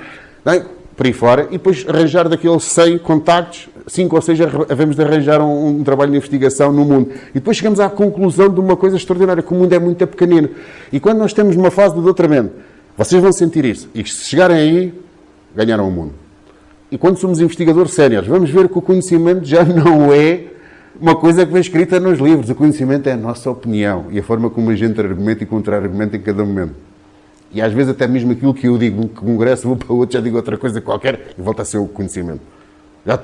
por aí fora, e depois arranjar daqueles 100 contactos, 5 ou 6 havemos de arranjar um trabalho de investigação no mundo. E depois chegamos à conclusão de uma coisa extraordinária, que o mundo é muito pequenino. E quando nós estamos numa fase de doutoramento, vocês vão sentir isso. E se chegarem aí, ganharam o mundo. E quando somos investigadores séniores, vamos ver que o conhecimento já não é uma coisa que vem escrita nos livros. O conhecimento é a nossa opinião e a forma como a gente argumenta e contra-argumenta em cada momento. E às vezes até mesmo aquilo que eu digo num congresso, vou para outro, já digo outra coisa qualquer e volta a ser o conhecimento.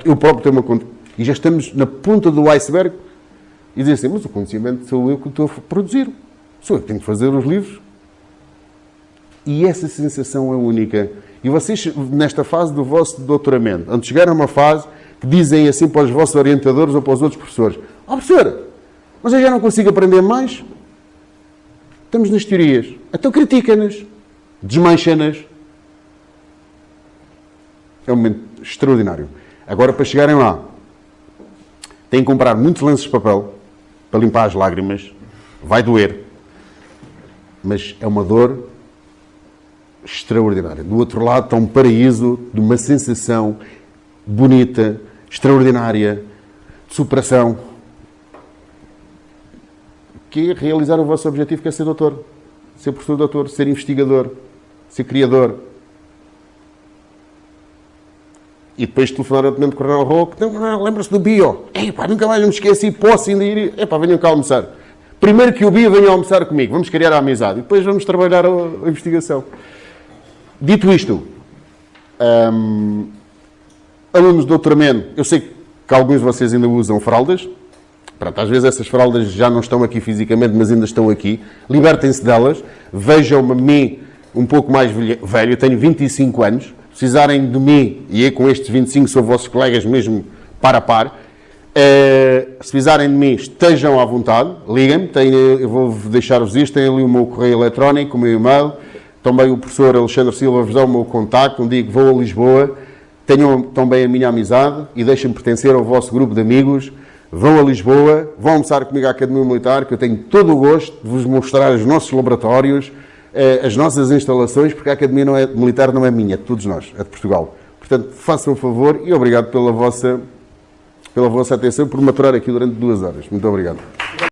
Eu próprio tenho uma conta. E já estamos na ponta do iceberg e dizer assim, mas o conhecimento sou eu que estou a produzir. Sou eu que tenho que fazer os livros. E essa sensação é única. E vocês, nesta fase do vosso doutoramento, onde chegaram a uma fase que dizem assim para os vossos orientadores ou para os outros professores, professor, mas eu já não consigo aprender mais. Estamos nas teorias. Então critica-nas. Desmancha-nas. É um momento extraordinário. Agora, para chegarem lá, têm que comprar muitos lenços de papel para limpar as lágrimas. Vai doer. Mas é uma dor extraordinária. Do outro lado está um paraíso de uma sensação bonita, extraordinária, de superação, que é realizar o vosso objetivo, que é ser doutor, ser professor doutor, ser investigador, ser criador. E depois telefonar ao Tenente Coronel Roque, lembra-se do bio? Nunca mais me esqueci, posso ainda ir? Venham cá almoçar. Primeiro que o bio venha almoçar comigo, vamos criar a amizade, e depois vamos trabalhar a investigação. Dito isto, alunos de doutoramento, eu sei que alguns de vocês ainda usam fraldas. Pronto, às vezes essas fraldas já não estão aqui fisicamente, mas ainda estão aqui. Libertem-se delas. Vejam-me a mim um pouco mais velho. Eu tenho 25 anos. Se precisarem de mim, e eu com estes 25 sou vossos colegas mesmo par a par. Se precisarem de mim, estejam à vontade. Liguem-me. Eu vou deixar-vos isto. Tem ali o meu correio eletrónico, o meu e-mail. Também o professor Alexandre Silva vos dá o meu contacto. Um dia que vou a Lisboa. tenham também a minha amizade e deixem-me pertencer ao vosso grupo de amigos. Vão a Lisboa, vão almoçar comigo à Academia Militar, que eu tenho todo o gosto de vos mostrar os nossos laboratórios, as nossas instalações, porque a Academia Militar não é minha, é de todos nós, é de Portugal. Portanto, façam o favor e obrigado pela vossa atenção, por maturar aqui durante 2 horas. Muito obrigado.